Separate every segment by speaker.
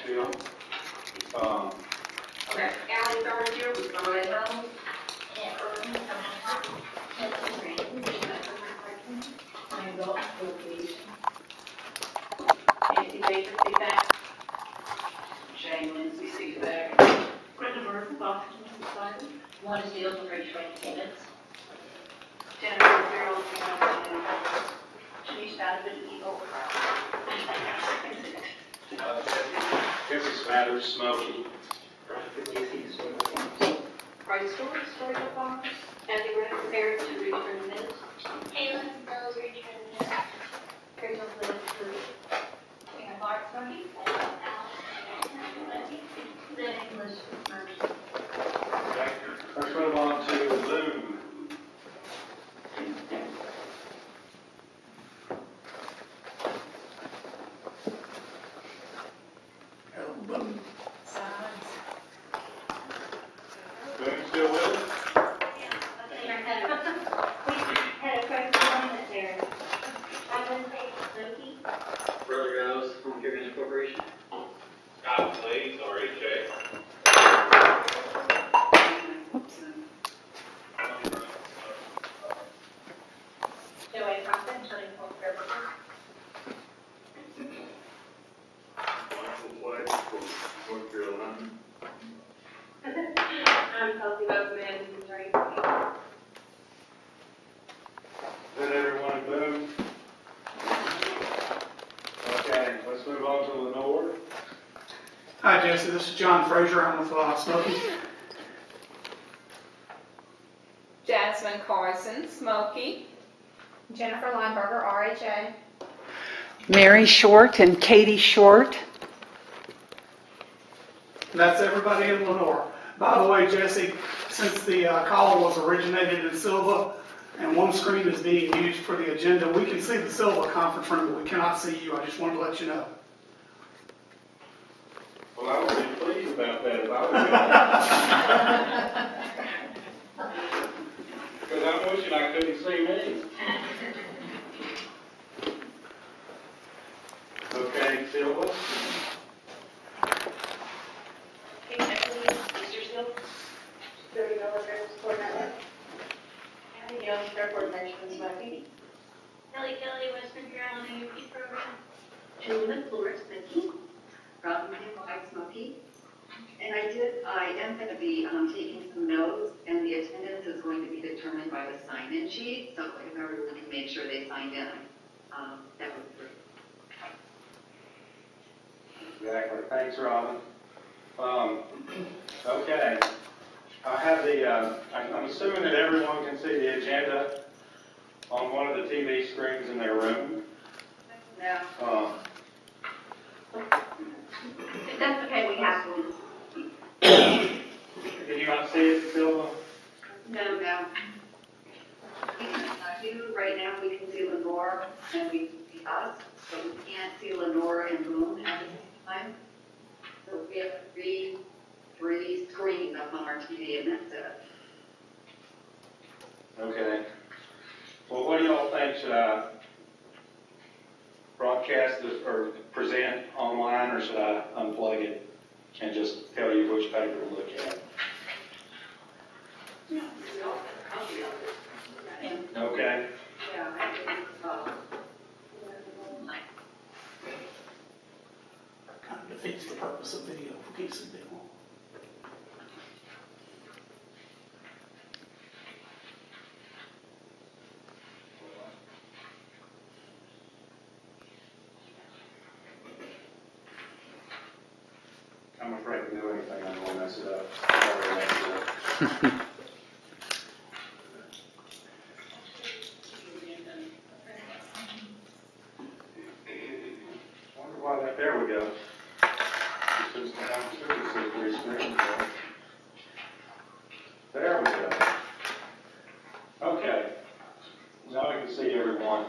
Speaker 1: Nashville.
Speaker 2: Okay, Allie started here with my way home. Nancy Baker, sit back. Shane Lindsay, sit back. Brenda Murphy, Washington, beside me. One is the open registration minutes. Jennifer Farrell, she's out of the evil.
Speaker 1: Jesse Smathers, Smokey.
Speaker 2: Right, story of farms. Kathy Red prepared to return the minutes.
Speaker 3: Kayla Bill's return minutes.
Speaker 2: Rachel Lewis, and Mark Smokey. Then English first.
Speaker 1: Okay. Let's move on to Zoom. Zoom still with us?
Speaker 3: Had a correspondence there. I would say Smokey.
Speaker 4: Brother Giles, Home Skill Bldg Corporation.
Speaker 1: Scott, please, or EJ.
Speaker 2: Joey Thompson, Turning Point River.
Speaker 4: Michael White, North Carolina.
Speaker 2: I'm Kelsey Bozeman, Turning Point.
Speaker 1: Is that everyone in Boone? Okay, let's move on to Lenore.
Speaker 5: Hi, Jesse. This is John Frazier. I'm with Smokey.
Speaker 6: Jasmine Carson, Smokey.
Speaker 7: Jennifer Lineberger, RHA.
Speaker 8: Mary Short and Katie Short.
Speaker 5: And that's everybody in Lenore. By the way, Jesse, since the call was originated in Silva and one screen is being used for the agenda, we can see the Silva conference room, but we cannot see you. I just wanted to let you know.
Speaker 1: Well, I would be pleased about that if I was because I'm wishing I couldn't see me. Okay, Silva.
Speaker 2: Kate Eckley, Eastersville. 30 milligrams per hour. Kathy Young, Fairport Mention, Smokey.
Speaker 3: Kelly, Western Carolina UP program.
Speaker 9: Julie Flores, Mickey, Robin White, Smoky. And I am going to be taking some notes, and the attendance is going to be determined by the sign-in sheet. So if everyone can make sure they signed in, that would be great.
Speaker 1: Exactly. Thanks, Robin. Okay. I have I'm assuming that everyone can see the agenda on one of the TV screens in their room.
Speaker 2: No. That's okay, we have one.
Speaker 1: Can you not see it, Silva?
Speaker 9: No. We can do right now, we can see Lenore and we can see us, but we can't see Lenore and Boone at the same time. So we have three screens up on our TV, and that's it.
Speaker 1: Okay. Well, what do y'all think? Should I broadcast this or present online, or should I unplug it and just tell you which paper to look at? Okay.
Speaker 9: Yeah, I think,
Speaker 5: Kind of defeats the purpose of video for keeps it video.
Speaker 1: I'm afraid to do anything. I'm going to mess it up. I already messed it up. Wonder why that. There we go. This is three screens. There we go. Okay. Now I can see everyone.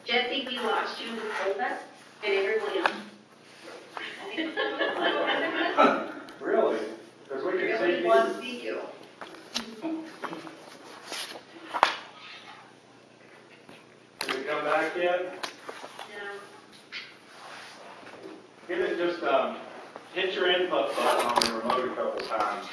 Speaker 2: Jesse, we lost you in the sofa, and everyone else.
Speaker 1: Really? Because we can see
Speaker 9: really
Speaker 1: you.
Speaker 9: want to see you.
Speaker 1: Did we come back yet?
Speaker 2: No.
Speaker 1: Give it just, hit your input button on the remote a couple times.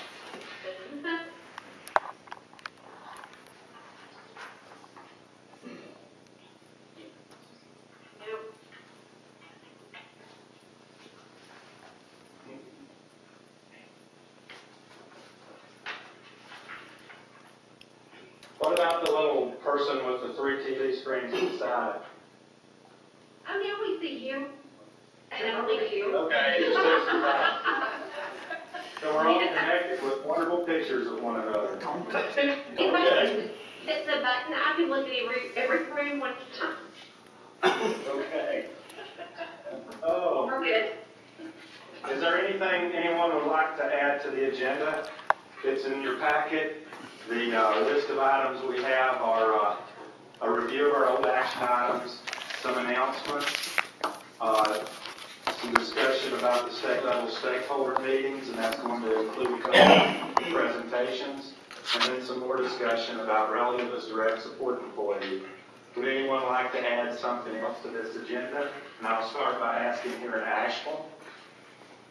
Speaker 1: What about the little person with the 3 TV screens to the side?
Speaker 3: I mean, I always see you.
Speaker 9: And I don't think you.
Speaker 1: Okay, it just takes some time. So we're all connected with wonderful pictures of one another.
Speaker 5: Don't touch
Speaker 3: If I hit the button, I can look at every room one at a time.
Speaker 1: Okay. Oh,
Speaker 9: We're good.
Speaker 1: is there anything anyone would like to add to the agenda? It's in your packet. The list of items we have are a review of our old action items, some announcements, some discussion about the state level stakeholder meetings, and that's going to include a couple of presentations, and then some more discussion about relative as direct support employee. Would anyone like to add something else to this agenda? And I'll start by asking here in Asheville.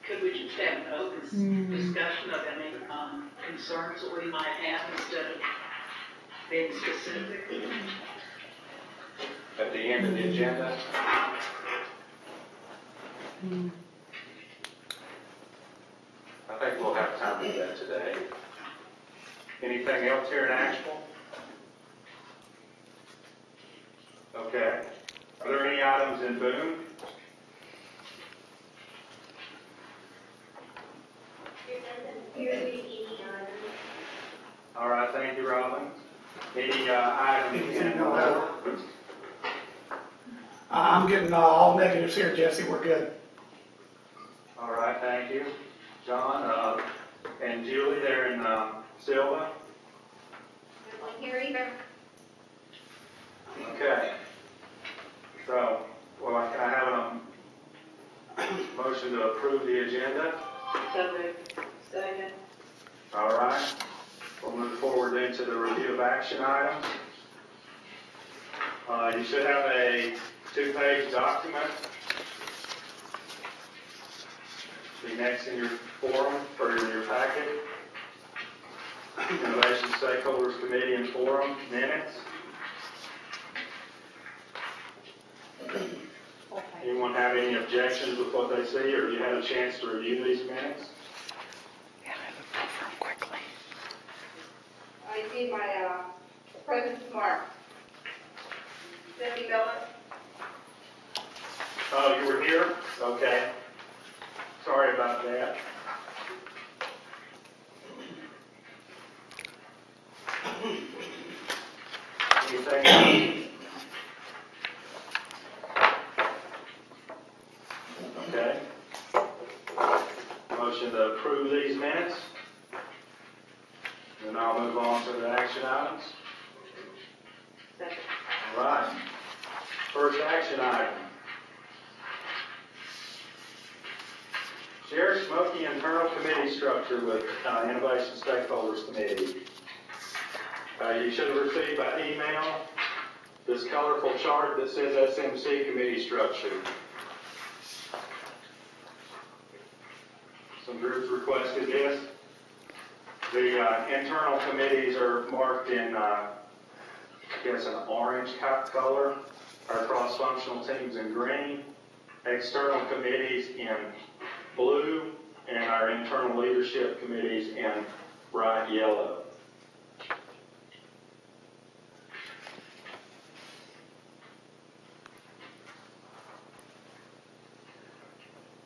Speaker 2: Could we just have an open discussion of any concerns that we might have instead of being specific?
Speaker 1: At the end of the agenda. I think we'll have time to do that today. Anything else here in Asheville? Okay. Are there any items in Boone?
Speaker 3: Here's the easy one.
Speaker 1: All right, thank you, Robin. Any items in
Speaker 5: I'm getting all negatives here, Jesse, we're good.
Speaker 1: All right, thank you. John, and Julie there in Silva.
Speaker 3: One here either.
Speaker 1: Okay. So, well, can I have a motion to approve the agenda?
Speaker 2: So moved. Second.
Speaker 1: All right. We'll move forward into the review of action items. You should have a 2-page document. Be next in your forum or in your packet. Innovation Stakeholders Committee and Forum minutes. Anyone have any objections with what they see, or you had a chance to review these minutes?
Speaker 8: Yeah, I looked over them quickly.
Speaker 3: I see my, presence mark. Cindy Miller.
Speaker 1: Oh, you were here? Okay. Sorry about that. Anything else? Okay. Motion to approve these minutes. Then I'll move on to the action items.
Speaker 2: Second.
Speaker 1: All right. First action item. Share Smoky internal committee structure with Innovation Stakeholders Committee. You should have received by email this colorful chart that says SMC committee structure. Some groups requested this. The internal committees are marked in, I guess, an orange color. Our cross-functional teams in green. External committees in blue, and our internal leadership committees in bright yellow.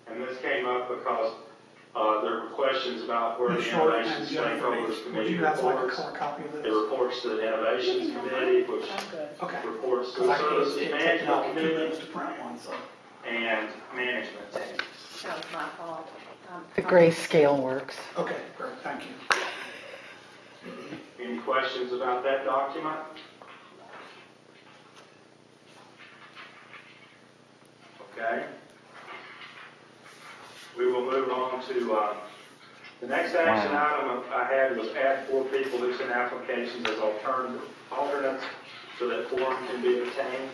Speaker 1: And this came up because there were questions about where the
Speaker 5: Ms. Short
Speaker 1: Innovation
Speaker 5: and Jennifer,
Speaker 1: Stakeholders
Speaker 5: would
Speaker 1: Committee
Speaker 5: you guys like a
Speaker 1: reports.
Speaker 5: color copy of
Speaker 1: It
Speaker 5: this?
Speaker 1: reports to the Innovations Committee, which
Speaker 5: Okay.
Speaker 1: reports to
Speaker 5: Because
Speaker 1: the
Speaker 5: I can't
Speaker 1: Services
Speaker 5: take
Speaker 1: Management
Speaker 5: out 2
Speaker 1: Committee
Speaker 5: minutes to print one, so.
Speaker 1: and Management Team.
Speaker 7: That was my fault.
Speaker 8: The grayscale works.
Speaker 5: Okay, great, thank you.
Speaker 1: Any questions about that document? Okay. We will move on to the next action item I had was add 4 people who sent applications as alternates so that quorum can be obtained.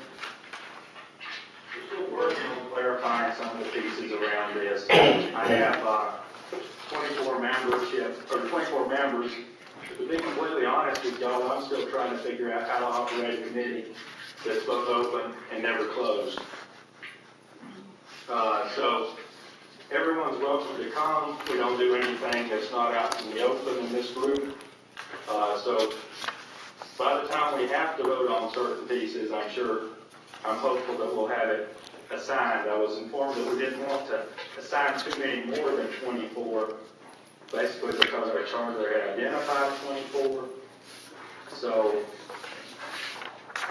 Speaker 1: We're still working on clarifying some of couple of pieces around this. I have 24 members. To be completely honest with y'all, I'm still trying to figure out how to operate a committee that's both open and never closed. So everyone's welcome to come. We don't do anything that's not out in the open in this group. So by the time we have to vote on certain pieces, I'm hopeful that we'll have it assigned. I was informed that we didn't want to assign too many more than 24, basically because our charter had identified 24. So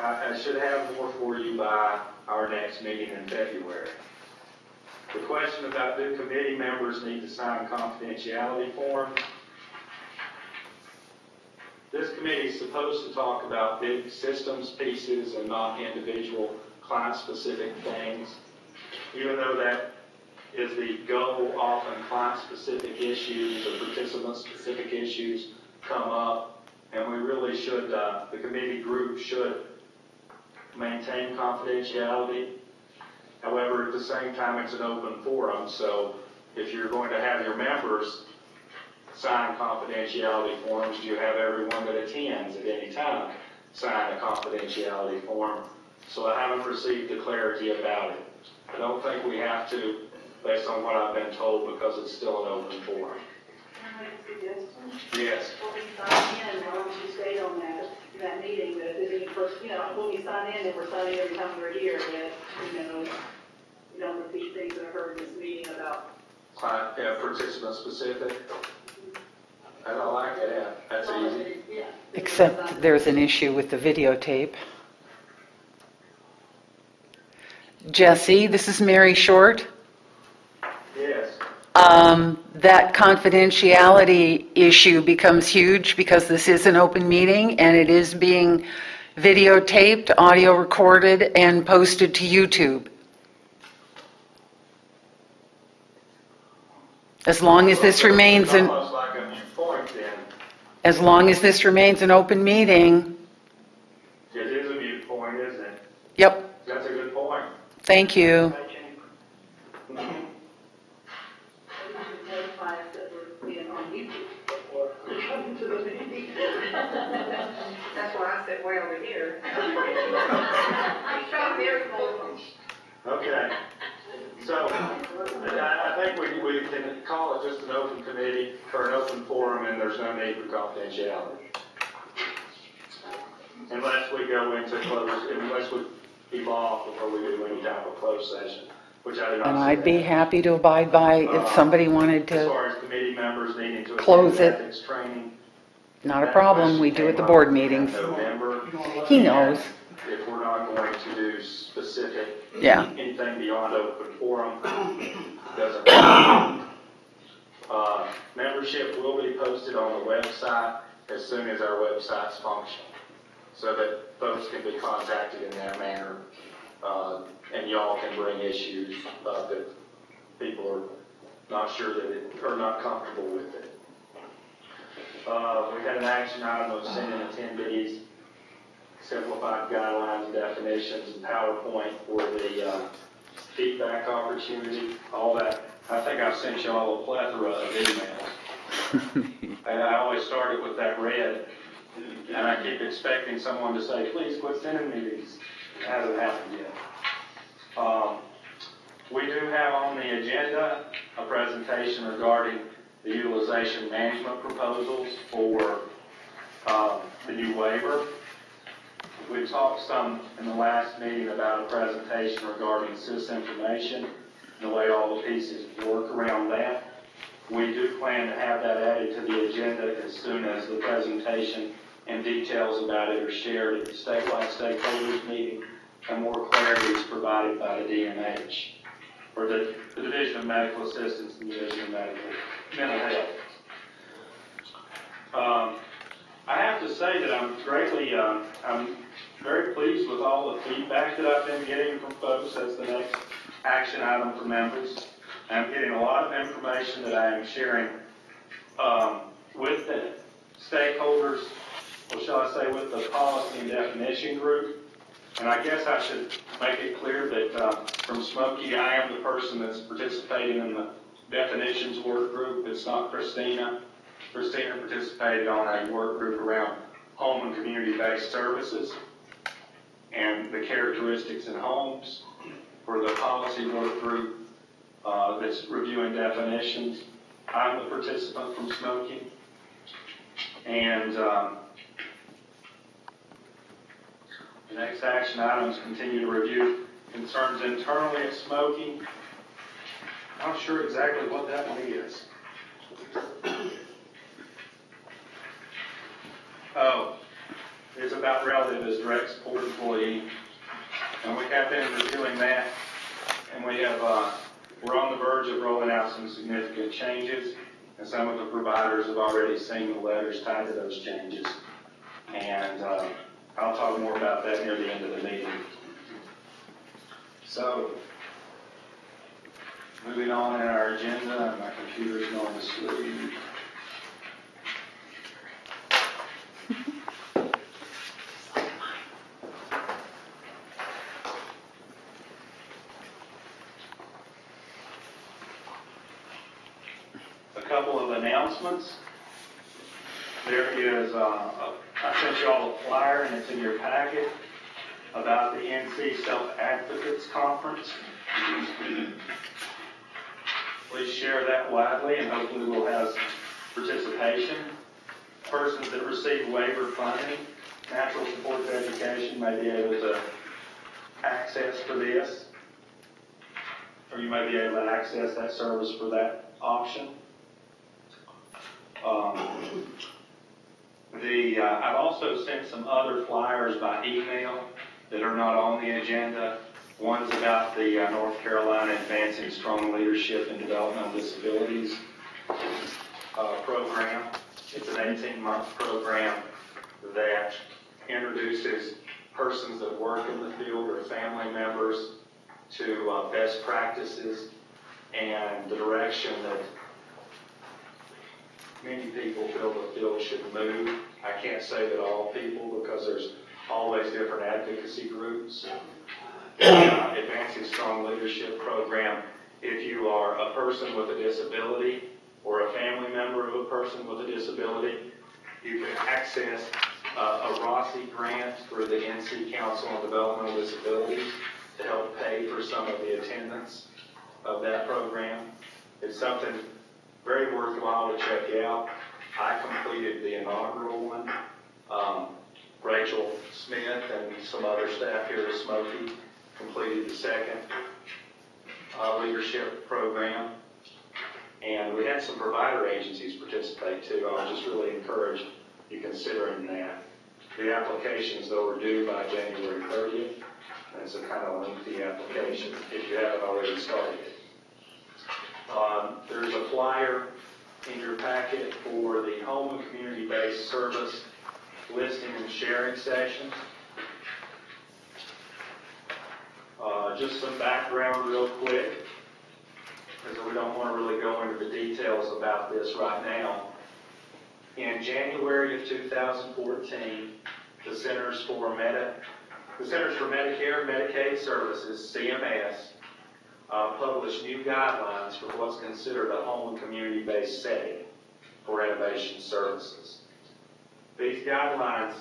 Speaker 1: I should have more for you by our next meeting in February. The question about do committee members need to sign confidentiality forms? This committee is supposed to talk about big systems pieces and not individual client-specific things. Even though that is the goal, often client-specific issues or participant-specific issues come up, and we really should, the committee group should maintain confidentiality. However, at the same time, it's an open forum, so if you're going to have your members sign confidentiality forms, you have everyone that attends at any time sign a confidentiality form. So I haven't received the clarity about it. I don't think we have to, based on what I've been told, because it's still an open forum.
Speaker 2: Can I make a suggestion?
Speaker 1: Yes.
Speaker 2: When we sign in, why don't you state on that meeting that if there's any person, when we sign in, and we're signing every time we're here, that, we don't repeat things that I heard in this meeting about.
Speaker 1: Client, participant specific. I don't like that. That's easy.
Speaker 2: Yeah.
Speaker 8: Except there's an issue with the videotape. Jesse, this is Mary Short.
Speaker 1: Yes.
Speaker 8: That confidentiality issue becomes huge because this is an open meeting and it is being videotaped, audio recorded, and posted to YouTube. As long as this remains
Speaker 1: It's almost like a mute point then.
Speaker 8: as long as this remains an open meeting.
Speaker 1: It is a mute point, isn't it?
Speaker 8: Yep,
Speaker 1: That's a good point.
Speaker 8: thank you.
Speaker 2: Notify us that we're being on YouTube before we come to the meeting.
Speaker 7: That's why I said way over here.
Speaker 2: I'm sure very welcome.
Speaker 1: Okay. So I think we can call it just an open committee or an open forum, and there's no need for confidentiality. Unless we go into unless we evolve before we do any type of closed session, which I do not
Speaker 8: And
Speaker 1: see
Speaker 8: I'd be
Speaker 1: that.
Speaker 8: happy to abide by if somebody wanted
Speaker 1: As
Speaker 8: to.
Speaker 1: far as committee members needing to
Speaker 8: Close
Speaker 1: attend
Speaker 8: it.
Speaker 1: ethics training.
Speaker 8: Not a
Speaker 1: that
Speaker 8: problem, we
Speaker 1: question
Speaker 8: do at the
Speaker 1: came
Speaker 8: board
Speaker 1: up in
Speaker 8: meetings.
Speaker 1: November.
Speaker 8: He knows.
Speaker 1: If we're not going to do specific,
Speaker 8: Yeah.
Speaker 1: anything beyond open forum, doesn't matter. Membership will be posted on the website as soon as our website's functional, so that folks can be contacted in that manner, and y'all can bring issues up if people are not sure that it, or not comfortable with it. We had an action item of sending attendees simplified guidelines and definitions and PowerPoint for the feedback opportunity, all that. I think I've sent you all a plethora of emails. And I always started with that red, and I keep expecting someone to say, please quit sending me these. It hasn't happened yet. We do have on the agenda a presentation regarding the utilization management proposals for the new waiver. We talked some in the last meeting about a presentation regarding SIS information and the way all the pieces work around that. We do plan to have that added to the agenda as soon as the presentation and details about it are shared at the statewide stakeholders meeting and more clarity is provided by the DMH, or the Division of Medical Assistance and Division of Mental Health. I have to say that I'm very pleased with all the feedback that I've been getting from folks as the next action item for members. I'm getting a lot of information that I am sharing with the stakeholders, or shall I say with the policy and definition group. And I guess I should make it clear that from Smokey, I am the person that's participating in the definitions work group. It's not Christina. Christina participated on a work group around home and community-based services and the characteristics in homes. For the policy work group that's reviewing definitions, I'm the participant from Smokey. And the next action items continue to review concerns internally at Smokey. I'm not sure exactly what that one is. Oh, it's about relative as direct support employee. And we have been reviewing that, and we have, we're on the verge of rolling out some significant changes, and some of the providers have already seen the letters tied to those changes. And I'll talk more about that near the end of the meeting. So, moving on in our agenda, my computer's going to sleep. A couple of announcements. There is, I sent you all a flyer, and it's in your packet, about the NC Self-Advocates Conference. Please share that widely, and hopefully we'll have participation. Persons that receive waiver funding, natural supports education may be able to access for this, or you may be able to access that service for that option. I've also sent some other flyers by email that are not on the agenda. One's about the North Carolina Advancing Strong Leadership in Developmental Disabilities program. It's an 18-month program that introduces persons that work in the field or family members to best practices and the direction that many people feel the field should move. I can't say that all people, because there's always different advocacy groups. Advancing Strong Leadership Program, if you are a person with a disability or a family member of a person with a disability, you can access a Rossi grant through the NC Council on Developmental Disabilities to help pay for some of the attendance of that program. It's something very worthwhile to check out. I completed the inaugural one. Rachel Smith and some other staff here at Smokey completed the second leadership program. And we had some provider agencies participate too. I would just really encourage you considering that. The applications, though, are due by January 30th. And it's a kind of lengthy application if you haven't already started it. There's a flyer in your packet for the home and community-based service listing and sharing sessions. Just some background real quick, because we don't want to really go into the details about this right now. In January of 2014, the Centers for Medicare and Medicaid Services, CMS, published new guidelines for what's considered a home and community-based setting for innovation services. These guidelines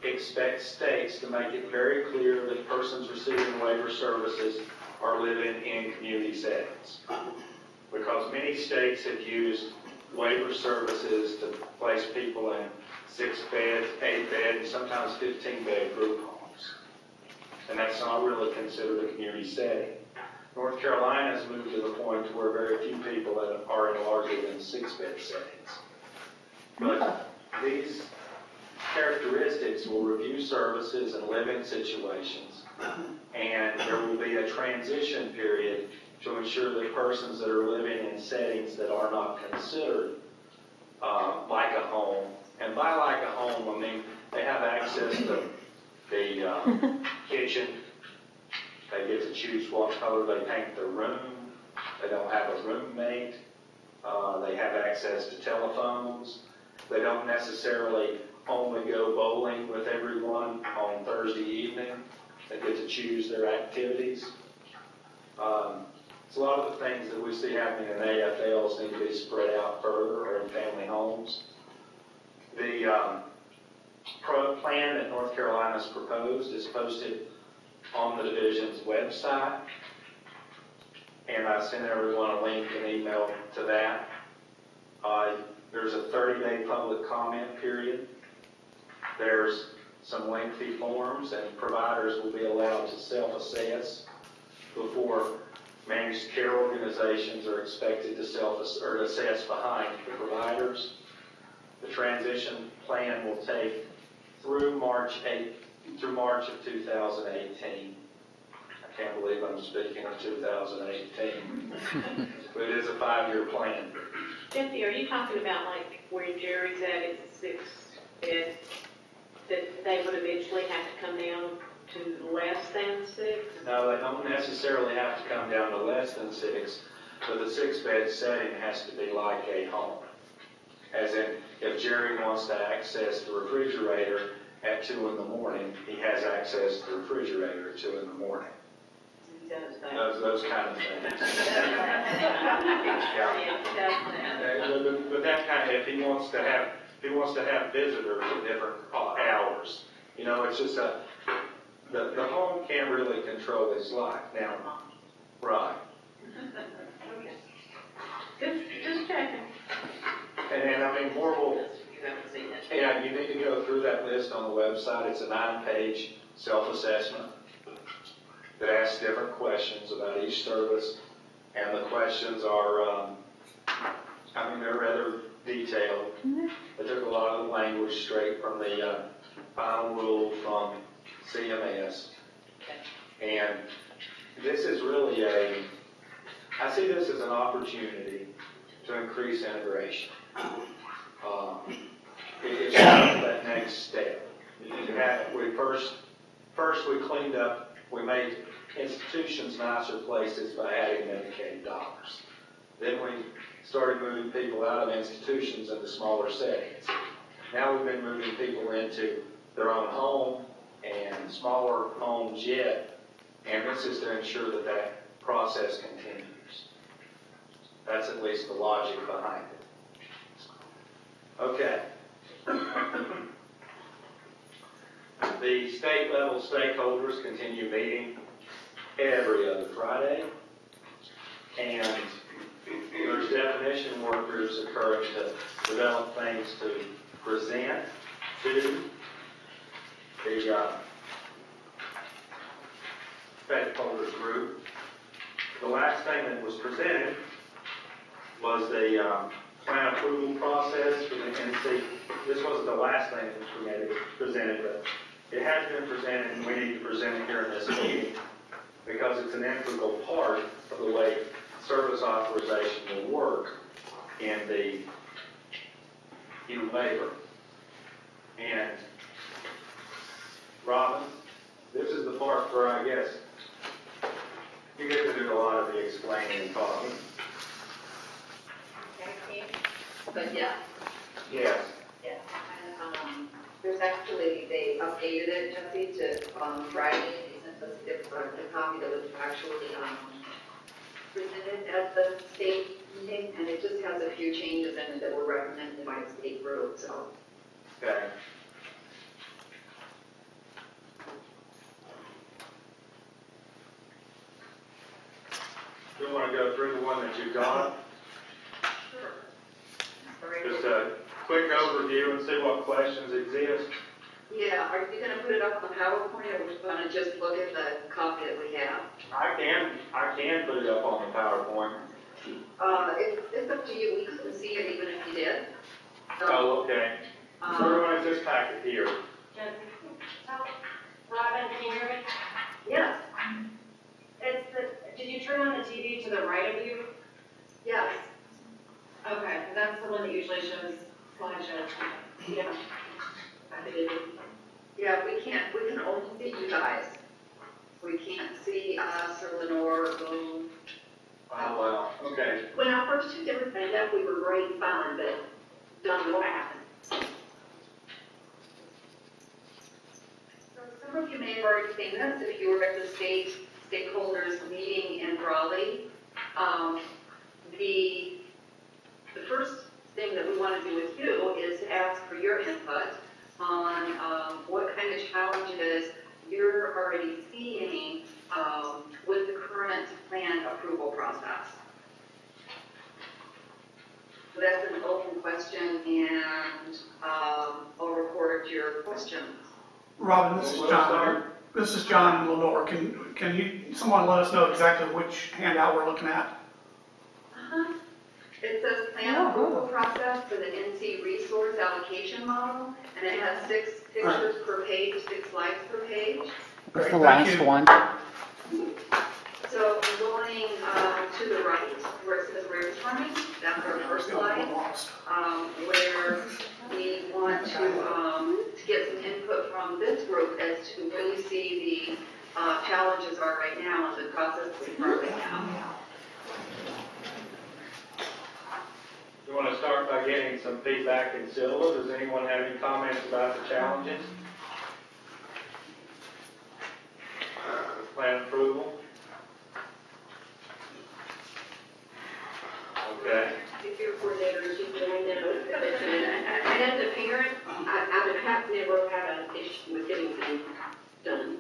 Speaker 1: expect states to make it very clear that persons receiving waiver services are living in community settings, because many states have used waiver services to place people in 6-bed, 8-bed, and sometimes 15-bed group homes. And that's not really considered a community setting. North Carolina has moved to the point where very few people are in larger than 6-bed settings. But these characteristics will review services and living situations, and there will be a transition period to ensure that persons that are living in settings that are not considered like a home, and by like a home, I mean they have access to the kitchen, they get to choose what color they paint their room, they don't have a roommate, they have access to telephones, they don't necessarily only go bowling with everyone on Thursday evening. They get to choose their activities. It's a lot of the things that we see happening in AFLs need to be spread out further or in family homes. The plan that North Carolina's proposed is posted on the division's website. And I sent everyone a link and email to that. There's a 30-day public comment period. There's some lengthy forms, and providers will be allowed to self-assess before managed care organizations are expected to assess behind the providers. The transition plan will take through March of 2018. I can't believe I'm speaking of 2018. But it is a 5-year plan.
Speaker 3: Jesse, are you talking about like where Jerry's at, it's 6 bed, that they would eventually have to come down to less than 6?
Speaker 1: No, they don't necessarily have to come down to less than 6, but the 6-bed setting has to be like a home. As in, if Jerry wants to access the refrigerator at 2 in the morning, he has access to the refrigerator at 2 in the morning. Those kind of things. But that kind of, if he wants to have visitors at different hours, you know, it's just the home can't really control his life now. Right.
Speaker 3: Just checking.
Speaker 1: And I mean, more will,
Speaker 2: You haven't seen it.
Speaker 1: yeah, you need to go through that list on the website. It's a 9-page self-assessment that asks different questions about each service. And the questions are, I mean, they're rather detailed. They took a lot of the language straight from the final rule from CMS. And this is really I see this as an opportunity to increase integration. It's that next step. We cleaned up, we made institutions nicer places by adding Medicaid dollars. Then we started moving people out of institutions into smaller settings. Now we've been moving people into their own home and smaller homes yet, and this is to ensure that that process continues. That's at least the logic behind it. Okay. The state level stakeholders continue meeting every other Friday, and there's definition work groups occurring to develop things to present to the stakeholders group. The last thing that was presented was the plan approval process for the NC. This wasn't the last thing that was presented, but it has been presented, and we need to present it here in this meeting because it's an integral part of the way service authorization will work in the human labor. And Robin, this is the part where I guess you get to do a lot of the explaining and talking.
Speaker 9: But yeah,
Speaker 1: Yes.
Speaker 9: yeah. And, there's actually, they updated it, Jesse, to, Friday, they sent us the copy that was actually, presented at the state meeting, and it just has a few changes in it that were recommended by the state group, so.
Speaker 1: Okay. You want to go through the one that you got? Just a quick overview and see what questions exist.
Speaker 9: Yeah, are you gonna put it up on the PowerPoint, or are we gonna just look at the copy that we have?
Speaker 1: I can put it up on the PowerPoint.
Speaker 9: It's up to you, we couldn't see it even if you did. So,
Speaker 1: Oh, okay. So everyone is this packet here.
Speaker 10: Robin, can you hear me?
Speaker 9: yes,
Speaker 10: Did you turn on the TV to the right of you?
Speaker 9: yes.
Speaker 10: Okay, 'cause that's the one that usually shows slideshows. Yeah.
Speaker 9: Yeah, we can only see you guys. We can't see us or Lenore or Boone.
Speaker 1: Oh, well, okay.
Speaker 3: When I first took everything up, we were great fun, but don't know what happened.
Speaker 9: may have already seen this if you were at the state stakeholders meeting in Raleigh. The first thing that we want to do with you is to ask for your input on what kind of challenges you're already seeing with the current plan approval process. So that's an open question, and I'll record your questions.
Speaker 5: Robin, this is John. This is John Lenore. Can you, someone let us know exactly which handout we're looking at?
Speaker 9: It says plan approval process for the NC resource allocation model, and it has 6 pictures per page, 6 slides per page.
Speaker 8: That's the
Speaker 5: Thank
Speaker 8: last
Speaker 5: you.
Speaker 8: one.
Speaker 9: So going to the right, where it says brainstorming, that's our first slide, where we want to get some input from this group as to where we see the challenges are right now and the process we currently have.
Speaker 1: You want to start by getting some feedback in Silva? Does anyone have any comments about the challenges? Plan approval? Okay.
Speaker 3: If your coordinators, you can know, and as a parent, I have never had an issue with getting things done.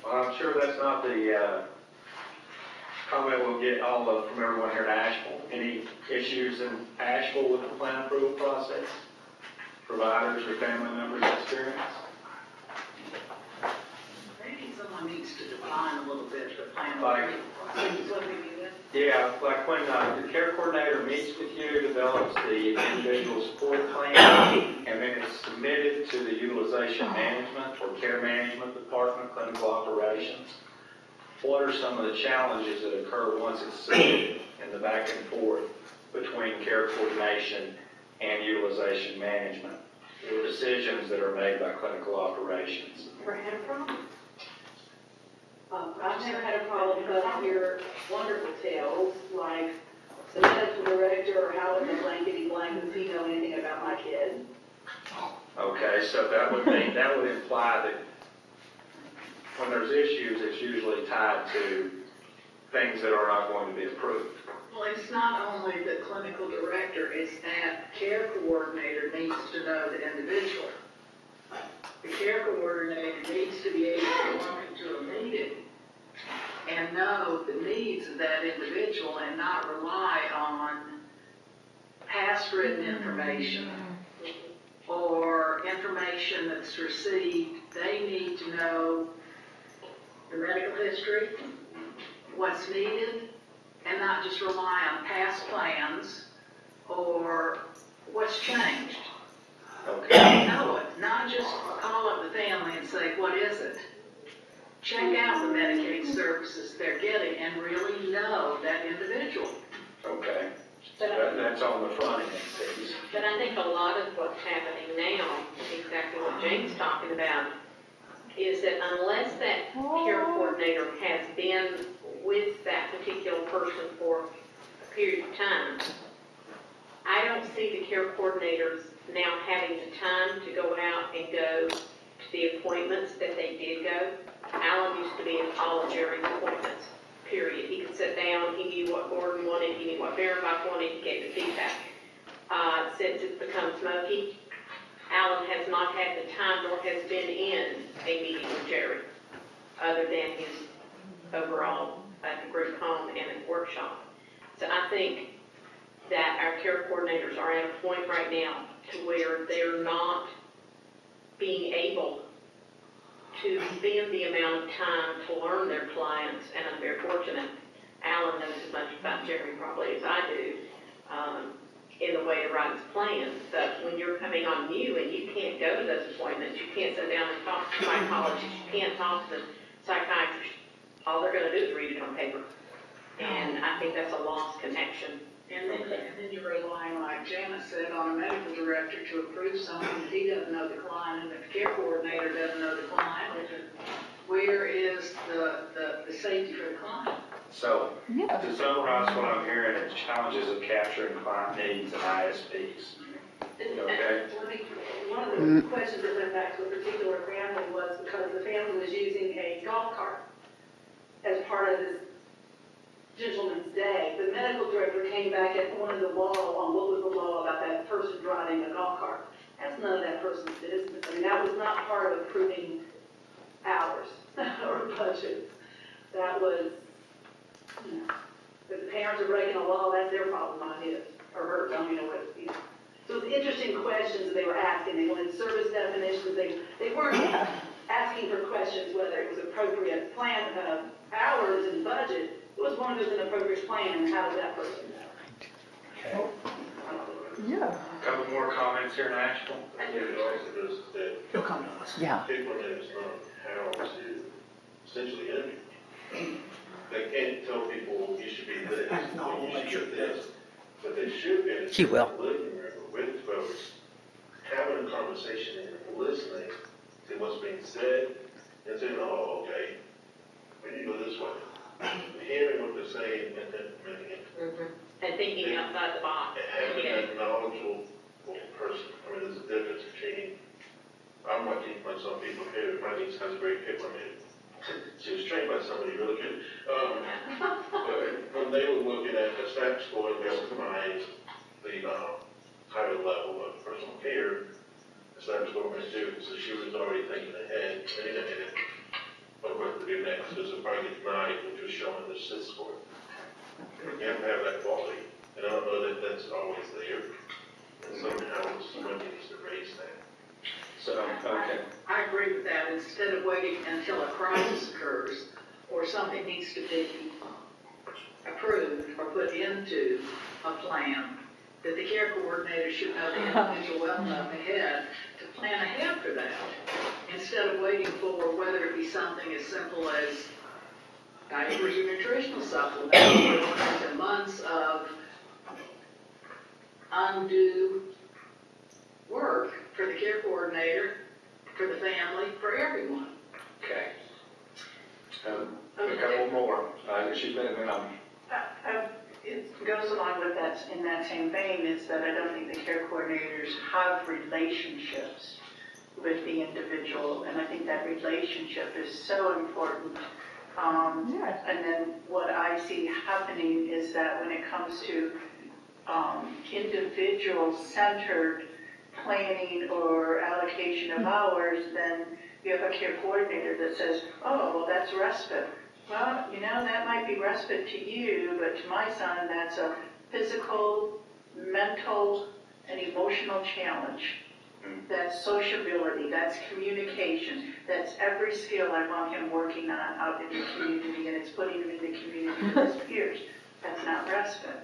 Speaker 1: Well, I'm sure that's not the comment we'll get all of from everyone here in Asheville. Any issues in Asheville with the plan approval process? Providers or family members experience?
Speaker 2: Maybe someone needs to define a little bit the plan.
Speaker 1: Like, yeah, like when the care coordinator meets with you, develops the individual support plan, and then it's submitted to the utilization management or care management department, clinical operations. What are some of the challenges that occur once it's submitted in the back and forth between care coordination and utilization management? The decisions that are made by clinical operations.
Speaker 3: Never had a problem. I've never had a problem, but I hear wonderful tales, like the medical director or how in the blankety blank does he know anything about my kid?
Speaker 1: Okay, so that would mean, that would imply that when there's issues, it's usually tied to things that are not going to be approved.
Speaker 2: Well, it's not only the clinical director, it's that care coordinator needs to know the individual. The care coordinator needs to be able to walk into a meeting and know the needs of that individual and not rely on past written information or information that's received. They need to know the medical history, what's needed, and not just rely on past plans or what's changed.
Speaker 1: Okay.
Speaker 2: Know it, not just call up the family and say, what is it? Check out the Medicaid services they're getting and really know that individual.
Speaker 1: Okay. That's on the front end piece.
Speaker 3: But I think a lot of what's happening now, exactly what Jane's talking about, is that unless that care coordinator has been with that particular person for a period of time, I don't see the care coordinators now having the time to go out and go to the appointments that they did go. Alan used to be in all of Jerry's appointments, period. He could sit down, he knew what Gordon wanted, he knew what Verify wanted, he gave the feedback. Since it's become smoky, Alan has not had the time nor has been in a meeting with Jerry, other than his overall at the group home and at workshop. So I think that our care coordinators are at a point right now to where they're not being able to spend the amount of time to learn their clients, and I'm very fortunate. Alan knows as much about Jerry probably as I do, in the way to write his plans. But when you're coming on new and you can't go to those appointments, you can't sit down and talk to psychologists, you can't talk to psychiatrists, all they're gonna do is read it on paper. And I think that's a lost connection.
Speaker 2: And then you're relying, like Janet said, on a medical director to approve something that he doesn't know the client, and the care coordinator doesn't know the client. Where is the safety for the client?
Speaker 1: So, to summarize what I'm hearing, it's challenges of capturing client needs and ISPs. Okay.
Speaker 7: One of the questions that went back to a particular family was because the family was using a golf cart as part of this gentleman's day. The medical director came back and wanted the law on what was the law about that person driving a golf cart. That's none of that person's business. I mean, that was not part of approving hours or budgets. That was, you know, if the parents are breaking a law, that's their problem, not his or hers. I don't even know what, you know. So it was interesting questions that they were asking. They wanted service definitions. They weren't asking for questions whether it was appropriate plan, hours and budget. It was one of those an appropriate plan, and how does that person know?
Speaker 5: Yeah.
Speaker 1: Couple more comments here in Asheville.
Speaker 4: It also does that
Speaker 5: He'll come to us.
Speaker 8: Yeah.
Speaker 4: people that is not how to essentially interview. They can't tell people you should be this,
Speaker 5: No, we'll
Speaker 4: you
Speaker 5: make
Speaker 4: should
Speaker 5: sure.
Speaker 4: be this. But they should be in
Speaker 8: He will.
Speaker 4: the living room with folks, having a conversation and listening to what's being said, and saying, oh, okay, we need to go this way. Hearing what they're saying and then implementing it.
Speaker 3: And thinking outside the box.
Speaker 4: Having that knowledgeable person. I mean, there's a difference between, I'm watching when some people here, my niece has a great pick on me. She was trained by somebody really good. But when they were looking at the staff score, they were find the higher level of personal care, the staff score was too. So she was already thinking ahead, of what to do next. This will probably get denied, which was showing the SIS score. You have to have that quality. And I don't know that that's always there. And somehow somebody needs to raise that.
Speaker 1: So, okay.
Speaker 2: I agree with that. Instead of waiting until a crisis occurs or something needs to be approved or put into a plan, that the care coordinator should know the individual well enough ahead to plan ahead for that. Instead of waiting for whether it be something as simple as diapers or nutritional supplements, or months of undue work for the care coordinator, for the family, for everyone.
Speaker 1: Okay. A couple more. She's been,
Speaker 11: It goes along with that, in that same vein, is that I don't think the care coordinators have relationships with the individual, and I think that relationship is so important. And then what I see happening is that when it comes to individual-centered planning or allocation of hours, then you have a care coordinator that says, oh, well, that's respite. Well, you know, that might be respite to you, but to my son, that's a physical, mental, and emotional challenge. That's sociability, that's communication, that's every skill I want him working on out in the community, and it's putting him in the community with his peers. That's not respite.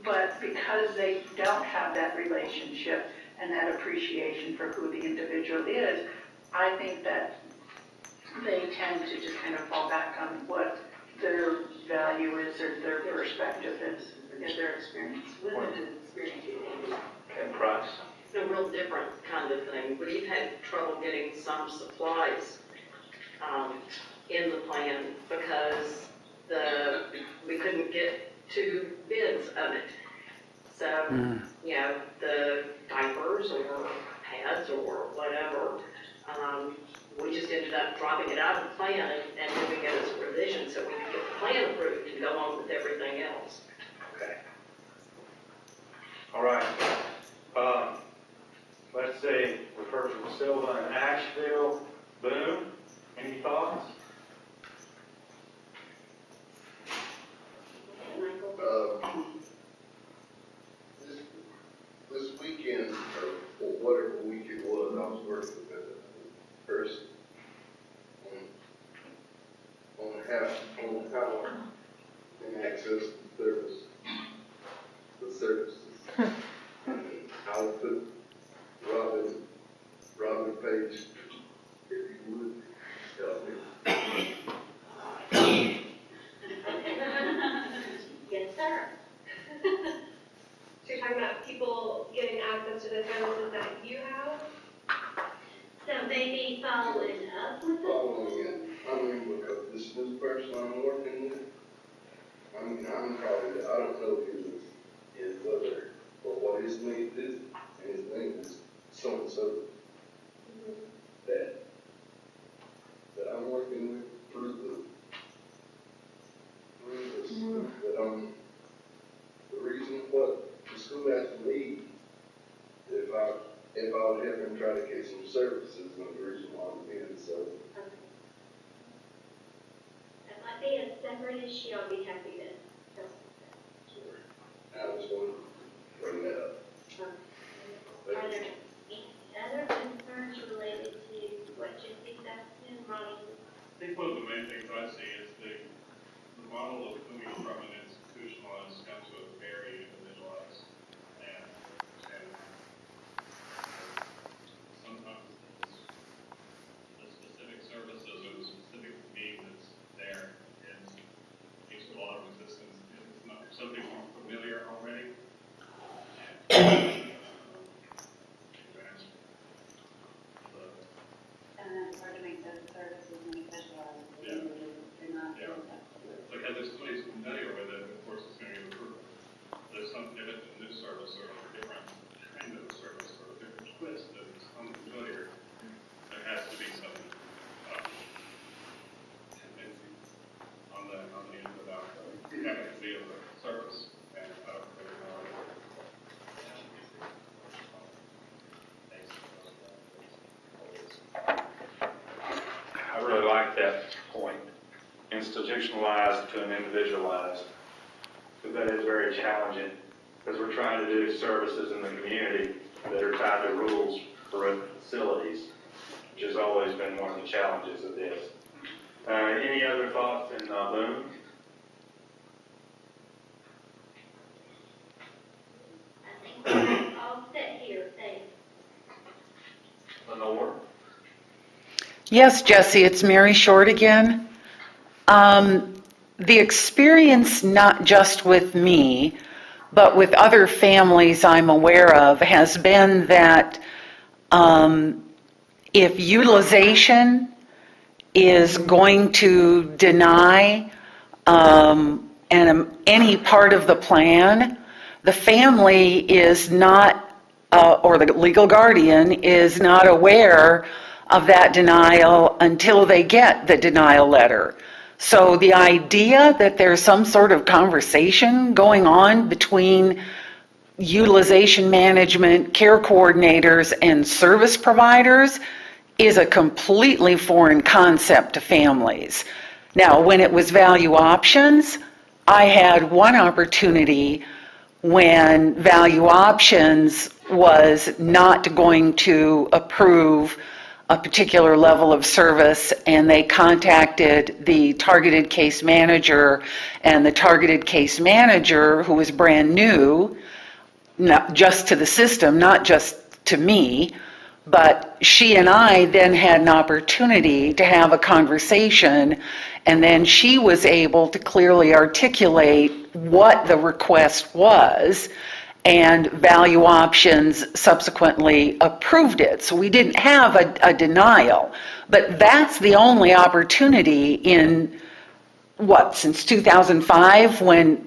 Speaker 11: But because they don't have that relationship and that appreciation for who the individual is, I think that they tend to just kind of fall back on what their value is or their perspective is in their experience.
Speaker 7: Limited experience.
Speaker 1: okay, Price.
Speaker 12: A real different kind of thing. We've had trouble getting some supplies in the plan because we couldn't get 2 bids of it. So, you know, the diapers or pads or whatever, we just ended up dropping it out of the plan and moving it as a revision so we could get the plan approved and go on with everything else.
Speaker 1: Okay. All right. Let's see, we've heard from Silva and Asheville. Boone, any thoughts?
Speaker 13: This weekend, or whatever week it was, I was working with a person on how and access the services. I would put Robin Page, if you would, help me.
Speaker 10: Yes, sir. So you're talking about people getting access to the services that you have? So maybe following up with them?
Speaker 13: Following it, I mean, because this new person I'm working with, I mean, I'm probably, I don't know his whether, or what his need is,
Speaker 10: she ought to be happy to.
Speaker 13: I just want to bring that up.
Speaker 10: Are there any other concerns related to what Jesse's asking, Ronnie?
Speaker 14: I think one of the main things I see is the model of moving from an institutionalized down to a very individualized and sometimes the specific services or the specific need that's there makes a lot of resistance. It's not something more familiar already.
Speaker 9: And it's hard to make those services individualized.
Speaker 14: Yeah.
Speaker 9: They're not.
Speaker 14: Yeah. Because if somebody's familiar with it, of course it's going to get approved. There's some, if it's a new service or a different kind of service or a different twist that is unfamiliar, there has to be some convincing on the end about having to be able to service and
Speaker 1: I really like that point, institutionalized to an individualized, because that is very challenging, because we're trying to do services in the community that are tied to rules for facilities, which has always been one of the challenges of this. Any other thoughts in Boone?
Speaker 10: I think we're all set here, thanks.
Speaker 1: Lenore?
Speaker 8: Yes, Jesse, it's Mary Short again. The experience, not just with me, but with other families I'm aware of, has been that if utilization is going to deny any part of the plan, the family is not, or the legal guardian is not aware of that denial until they get the denial letter. So the idea that there's some sort of conversation going on between utilization management, care coordinators, and service providers is a completely foreign concept to families. Now, when it was value options, I had one opportunity when value options was not going to approve a particular level of service, and they contacted the targeted case manager, and the targeted case manager, who was brand new, not just to the system, not just to me, but she and I then had an opportunity to have a conversation, and then she was able to clearly articulate what the request was, and value options subsequently approved it. So we didn't have a denial, but that's the only opportunity in since 2005 when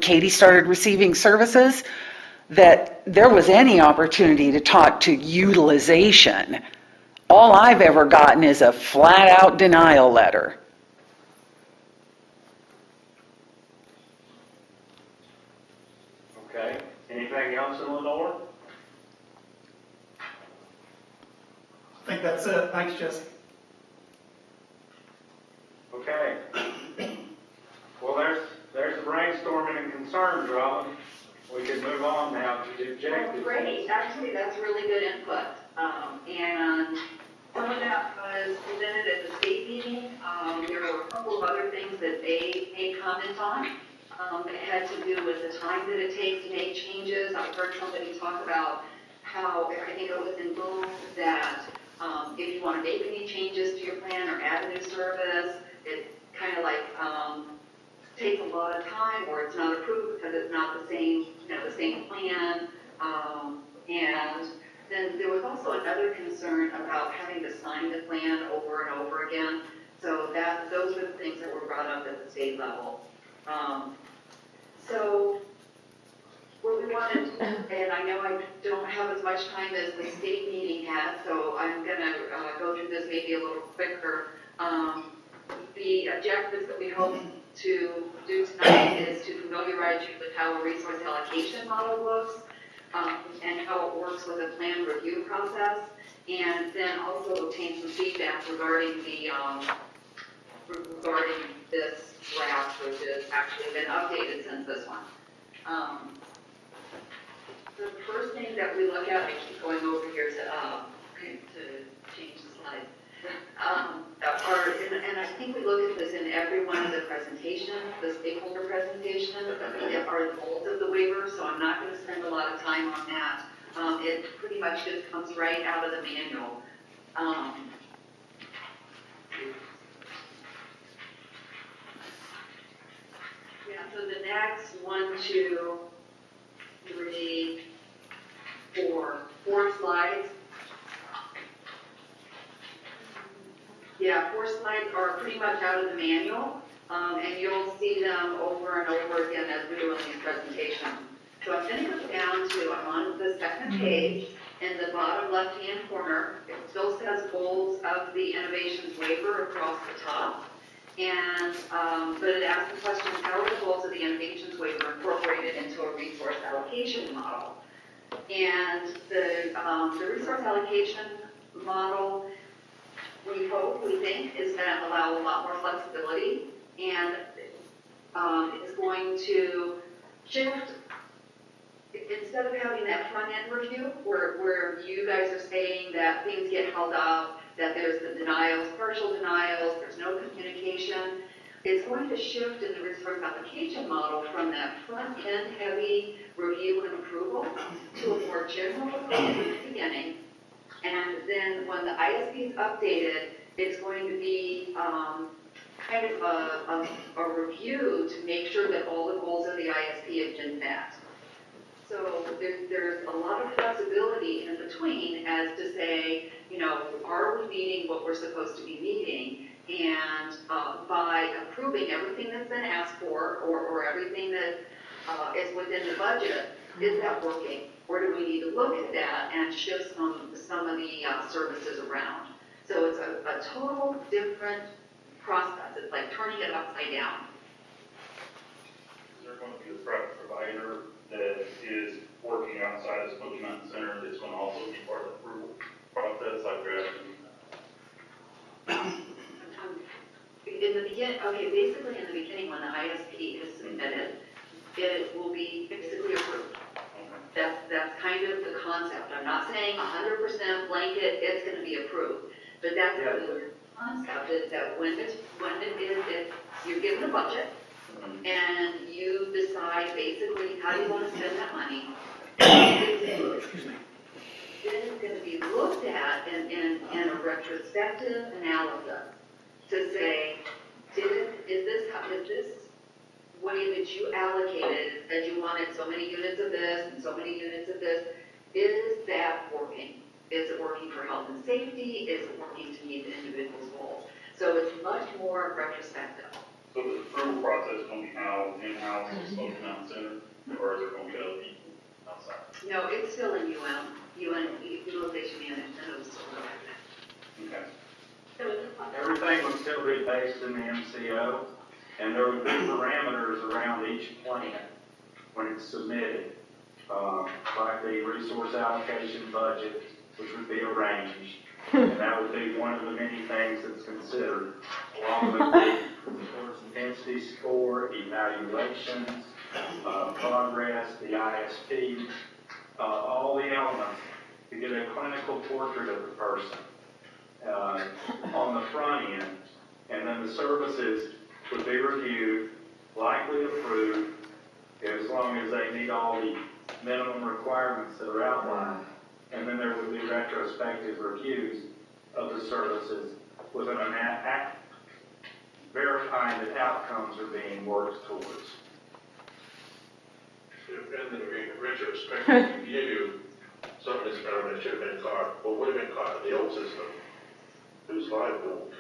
Speaker 8: Katie started receiving services, that there was any opportunity to talk to utilization. All I've ever gotten is a flat out denial letter.
Speaker 1: Okay, anything else in Lenore?
Speaker 5: I think that's it. Thanks, Jesse.
Speaker 1: Okay. Well, there's the brainstorming and concerns, Robin. We can move on now to the objectives.
Speaker 9: Great, actually, that's really good input. And some of that was presented at the state meeting. There were a couple of other things that they made comment on. It had to do with the time that it takes to make changes. I heard somebody talk about how, I think it was in Boone, that if you want to make any changes to your plan or add a new service, it kind of like takes a lot of time, or it's not approved because it's not the same, the same plan. And then there was also another concern about having to sign the plan over and over again. So those were the things that were brought up at the state level. So what we wanted, and I know I don't have as much time as the state meeting had, so I'm going to go through this maybe a little quicker. The objectives that we hope to do tonight is to familiarize you with how a resource allocation model looks, and how it works with a plan review process, and then also obtain some feedback regarding the regarding this draft, which has actually been updated since this one. The first thing that we look at, I keep going over here to change the slide. And I think we look at this in every one of the presentations, the stakeholder presentations, that are the goals of the waiver, so I'm not going to spend a lot of time on that. It pretty much just comes right out of the manual. Yeah, so the next 1, 2, 3, 4 slides. Yeah, 4 slides are pretty much out of the manual, and you'll see them over and over again as we do in these presentations. So I'm going to go down to, I'm on the second page, in the bottom left-hand corner. It still says goals of the innovations waiver across the top. And, but it asks the question, how are the goals of the innovations waiver incorporated into a resource allocation model? And the resource allocation model, we think, is going to allow a lot more flexibility, and it's going to shift, instead of having that front-end review where you guys are saying that things get held up, that there's the denials, partial denials, there's no communication, it's going to shift in the resource allocation model from that front-end heavy review and approval to a more general approach at the beginning. And then when the ISP is updated, it's going to be kind of a review to make sure that all the goals of the ISP have been met. So there's a lot of flexibility in between as to say, you know, are we meeting what we're supposed to be meeting? And by approving everything that's been asked for, or everything that is within the budget, is that working? Or do we need to look at that and shift some of the services around? So it's a total different process. It's like turning it upside down.
Speaker 15: Is there going to be a provider that is working outside of Smoky Mountain Center that's going to also be part of the approval process, like
Speaker 9: In the beginning, okay, basically in the beginning when the ISP is submitted, it will be basically approved. That's kind of the concept. I'm not saying 100% blanket, it's going to be approved. But that's the concept, is that when you're given a budget, and you decide basically how you want to spend that money, then it's going to be looked at in a retrospective analysis to say, is this way that you allocated, that you wanted so many units of this and so many units of this, is that working? Is it working for health and safety? Is it working to meet the individual's goals? So it's much more retrospective.
Speaker 15: So the approval process is going to be housed in-house in Smoky Mountain Center, or is there going to be other people outside?
Speaker 9: No, it's still in utilization management. It was still like that.
Speaker 15: Okay.
Speaker 1: Everything would still be based in the MCO, and there would be parameters around each plan when it's submitted, like the resource allocation budget, which would be a range, and that would be one of the many things that's considered, along with the resource intensity score, evaluations, progress, the ISP, all the elements to get a clinical portrait of the person on the front end, and then the services would be reviewed, likely approved, as long as they meet all the minimum requirements that are outlined. And then there would be retrospective reviews of the services with an verifying that outcomes are being worked towards.
Speaker 4: And then a retrospective review, something that's found that should have been caught, or would have been caught in the old system. Who's liable?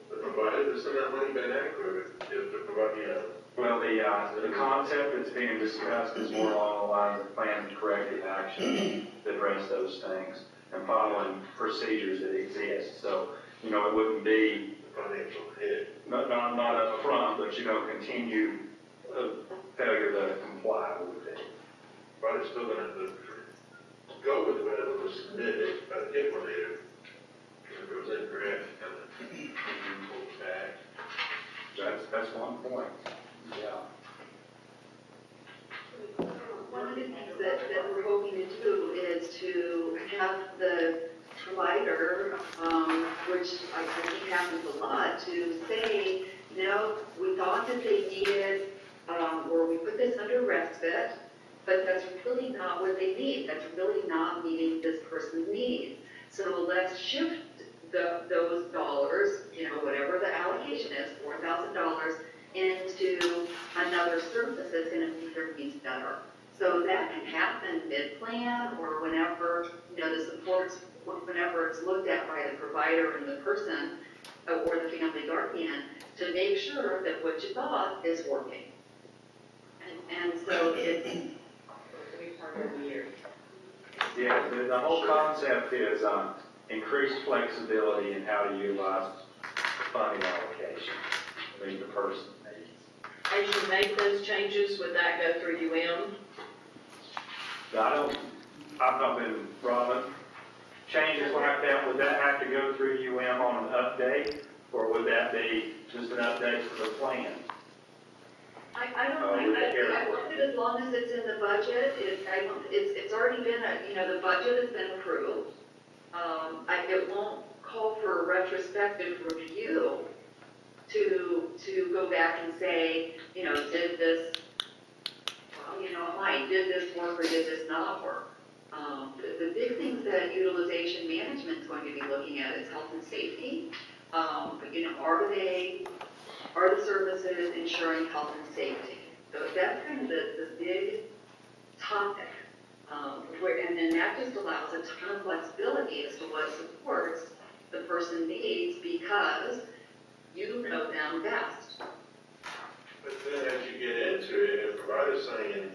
Speaker 4: The provider, has that money been accurate? If the provider,
Speaker 1: Well, the concept that's being discussed is more along the lines of planning corrective action to address those things and following procedures that exist. So, you know, it wouldn't be
Speaker 4: financial hit.
Speaker 1: not up front, but, you know, continue failure to comply with it.
Speaker 4: But it's still going to go with whatever was submitted by the implementer. If it was incorrect, kind of pull it back.
Speaker 13: point. Yeah.
Speaker 9: One of the things that we're hoping to do is to have the provider, which I think happens a lot, to say, no, we thought that they needed, or we put this under respite, but that's really not what they need. That's really not meeting this person's needs. So let's shift those dollars, whatever the allocation is, $4,000, into another service that's going to meet their needs better. So that can happen mid-plan or whenever, the supports, whenever it's looked at by the provider and the person or the family guardian to make sure that what you thought is working. And so it's part of the year.
Speaker 1: Yeah, the whole concept is increased flexibility in how to utilize funding allocation to meet the person's needs.
Speaker 12: As you make those changes, would that go through UM?
Speaker 1: I've not been, Robin, changes like that, would that have to go through UM on an update, or would that be just an update for the plan?
Speaker 9: I don't think, I want it as long as it's in the budget. It's already been, the budget has been approved. It won't call for a retrospective review to go back and say, did this, did this work or did this not work? The big things that utilization management is going to be looking at is health and safety. Are the services ensuring health and safety? So that's kind of the big topic. And then that just allows a ton of flexibility as to what supports the person needs because you know them best.
Speaker 4: But then as you get into it, if the provider's saying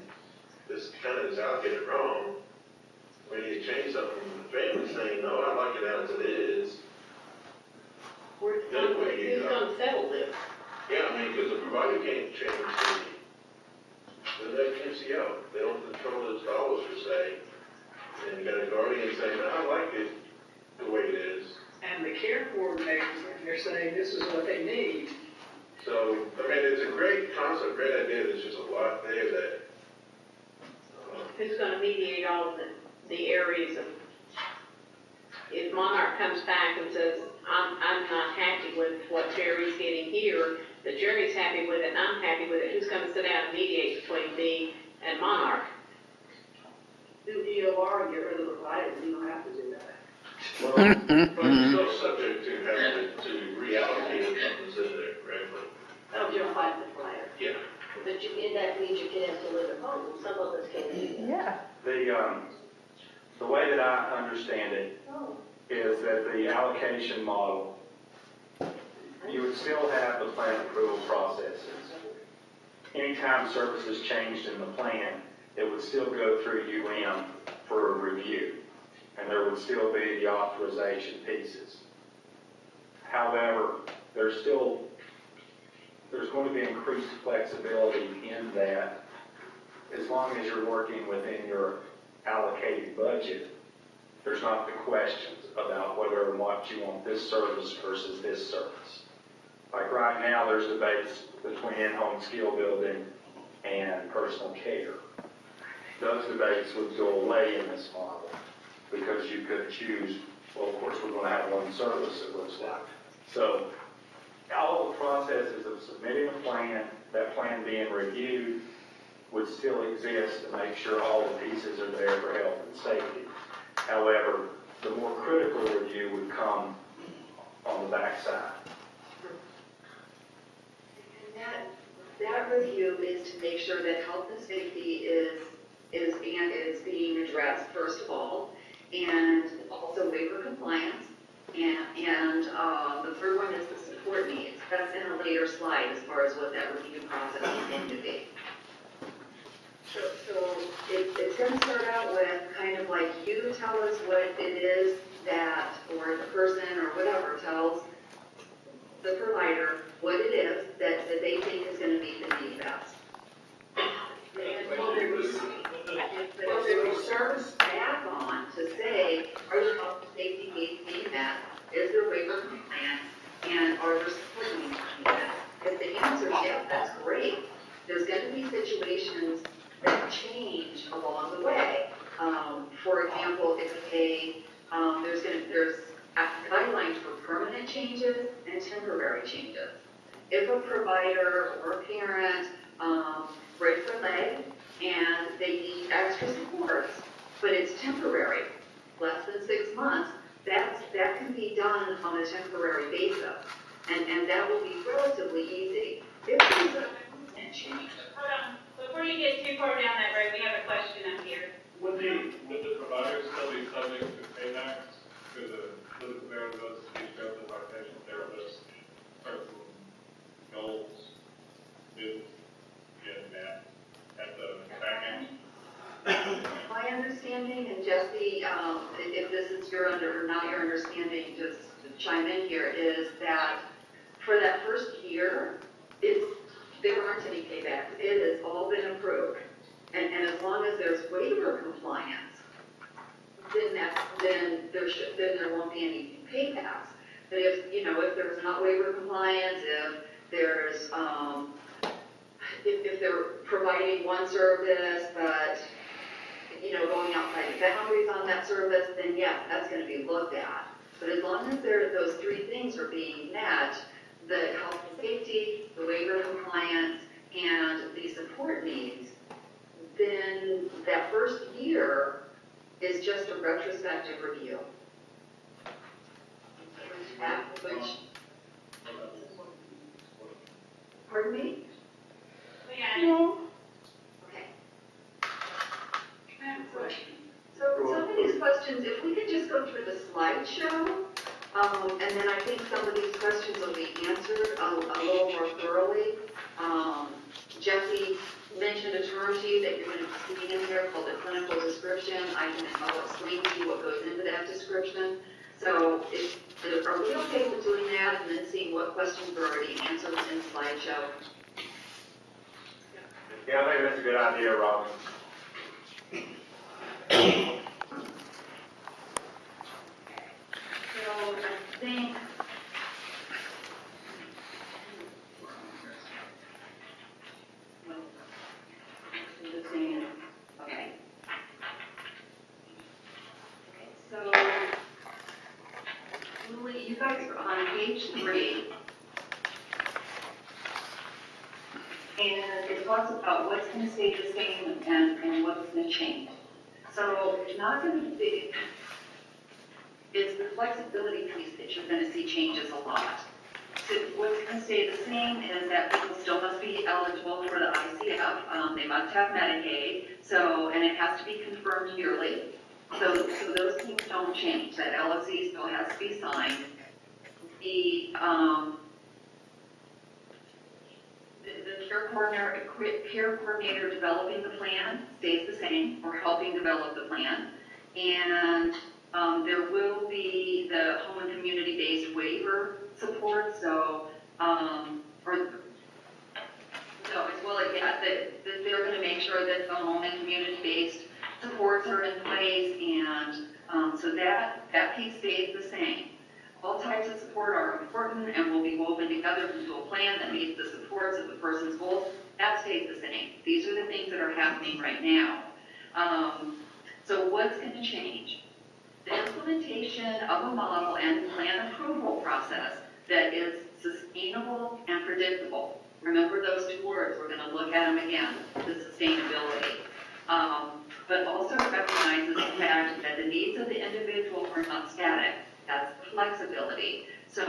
Speaker 4: this kind of is allocated wrong, when you change something, the family's saying, no, I like it as it is.
Speaker 12: Who's gonna settle this?
Speaker 4: Yeah, because the provider can't change the next MCO. They don't control those dollars per se. And you got a guardian saying, I like it the way it is.
Speaker 2: And the care coordinators, they're saying this is what they need.
Speaker 4: So, it's a great concept, great idea. There's just a lot there that.
Speaker 3: Who's gonna mediate all of the areas of, if Monarch comes back and says, I'm not happy with what Jerry's getting here, but Jerry's happy with it and I'm happy with it, who's gonna sit down and mediate between me and Monarch?
Speaker 2: Do EOR and get rid of the provider, you don't have to do that.
Speaker 4: But it's still subject to having to reallocate if something's in there, correctly.
Speaker 7: Oh, you're fine with flyer.
Speaker 4: Yeah.
Speaker 7: But that means you can have to live at home, some of us can.
Speaker 8: Yeah.
Speaker 1: The way that I understand it
Speaker 7: Oh.
Speaker 1: is that the allocation model, you would still have the plan approval processes. Anytime services changed in the plan, it would still go through UM for a review, and there would still be the authorization pieces. However, there's going to be increased flexibility in that as long as you're working within your allocated budget, there's not the questions about whether or not you want this service versus this service. Like right now, there's debates between Home Skill Bldg and personal care. Those debates would go away in this model because you could choose, well, of course, we're going to have one service, it looks like. So all the processes of submitting a plan, that plan being reviewed, would still exist to make sure all the pieces are there for health and safety. However, the more critical review would come on the backside.
Speaker 9: And that review is to make sure that health and safety is being addressed, first of all, and also waiver compliance. And the third one is the support needs. That's in a later slide as far as what that review process is going to be. So it's going to start out with kind of like you tell us what it is that, or the person or whatever tells the provider what it is that they think is going to meet the need best. And will there be service back on to say, are your health and safety needs being met? Is there waiver compliance? And are there support needs being met? If the answer is yes, that's great. There's gonna be situations that change along the way. For example, if there's guidelines for permanent changes and temporary changes. If a provider or a parent breaks their leg and they need extra supports, but it's temporary, less than 6 months, that can be done on a temporary basis, and that will be relatively easy. If there's a permanent change.
Speaker 10: Hold on, before you get too far down that road, we have a question up here.
Speaker 14: Would the provider still be subject to paybacks to the physical therapist, speech therapist, occupational therapist, certain goals to get met at the back end?
Speaker 9: My understanding, and Jesse, if this is not your understanding, just chime in here, is that for that first year, there aren't any paybacks. It has all been approved. And as long as there's waiver compliance, then there won't be any paybacks. But if there's not waiver compliance, if they're providing one service, but going outside the boundaries on that service, then yes, that's going to be looked at. But as long as those three things are being met, the health and safety, the waiver compliance, and the support needs, then that first year is just a retrospective review. Pardon me? Okay. So some of these questions, if we could just go through the slideshow, and then I think some of these questions will be answered a little more thoroughly. Jesse mentioned a term to you that you're going to be seeing in here called the clinical description. I'll explain to you what goes into that description. So are we okay with doing that and then seeing what questions are already answered in the slideshow?
Speaker 1: Yeah, I think that's a good idea, Robin.
Speaker 9: So I think okay. So Julie, you guys are on page 3. And it talks about what's going to stay the same and what's going to change. So it's not going to be, it's the flexibility piece that you're going to see changes a lot. So what's going to stay the same is that people still must be eligible for the ICF. They must have Medicaid, and it has to be confirmed yearly. So those things don't change. That LOC still has to be signed. The care coordinator developing the plan stays the same, or helping develop the plan. And there will be the home and community-based waiver support, that they're going to make sure that the home and community-based supports are in place, and so that piece stays the same. All types of support are important and will be woven together into a plan that meets the supports of the person's goals. That stays the same. These are the things that are happening right now. So what's going to change? The implementation of a model and plan approval process that is sustainable and predictable. Remember those two words. We're going to look at them again, the sustainability. But also recognizes the fact that the needs of the individual are not static. That's flexibility. So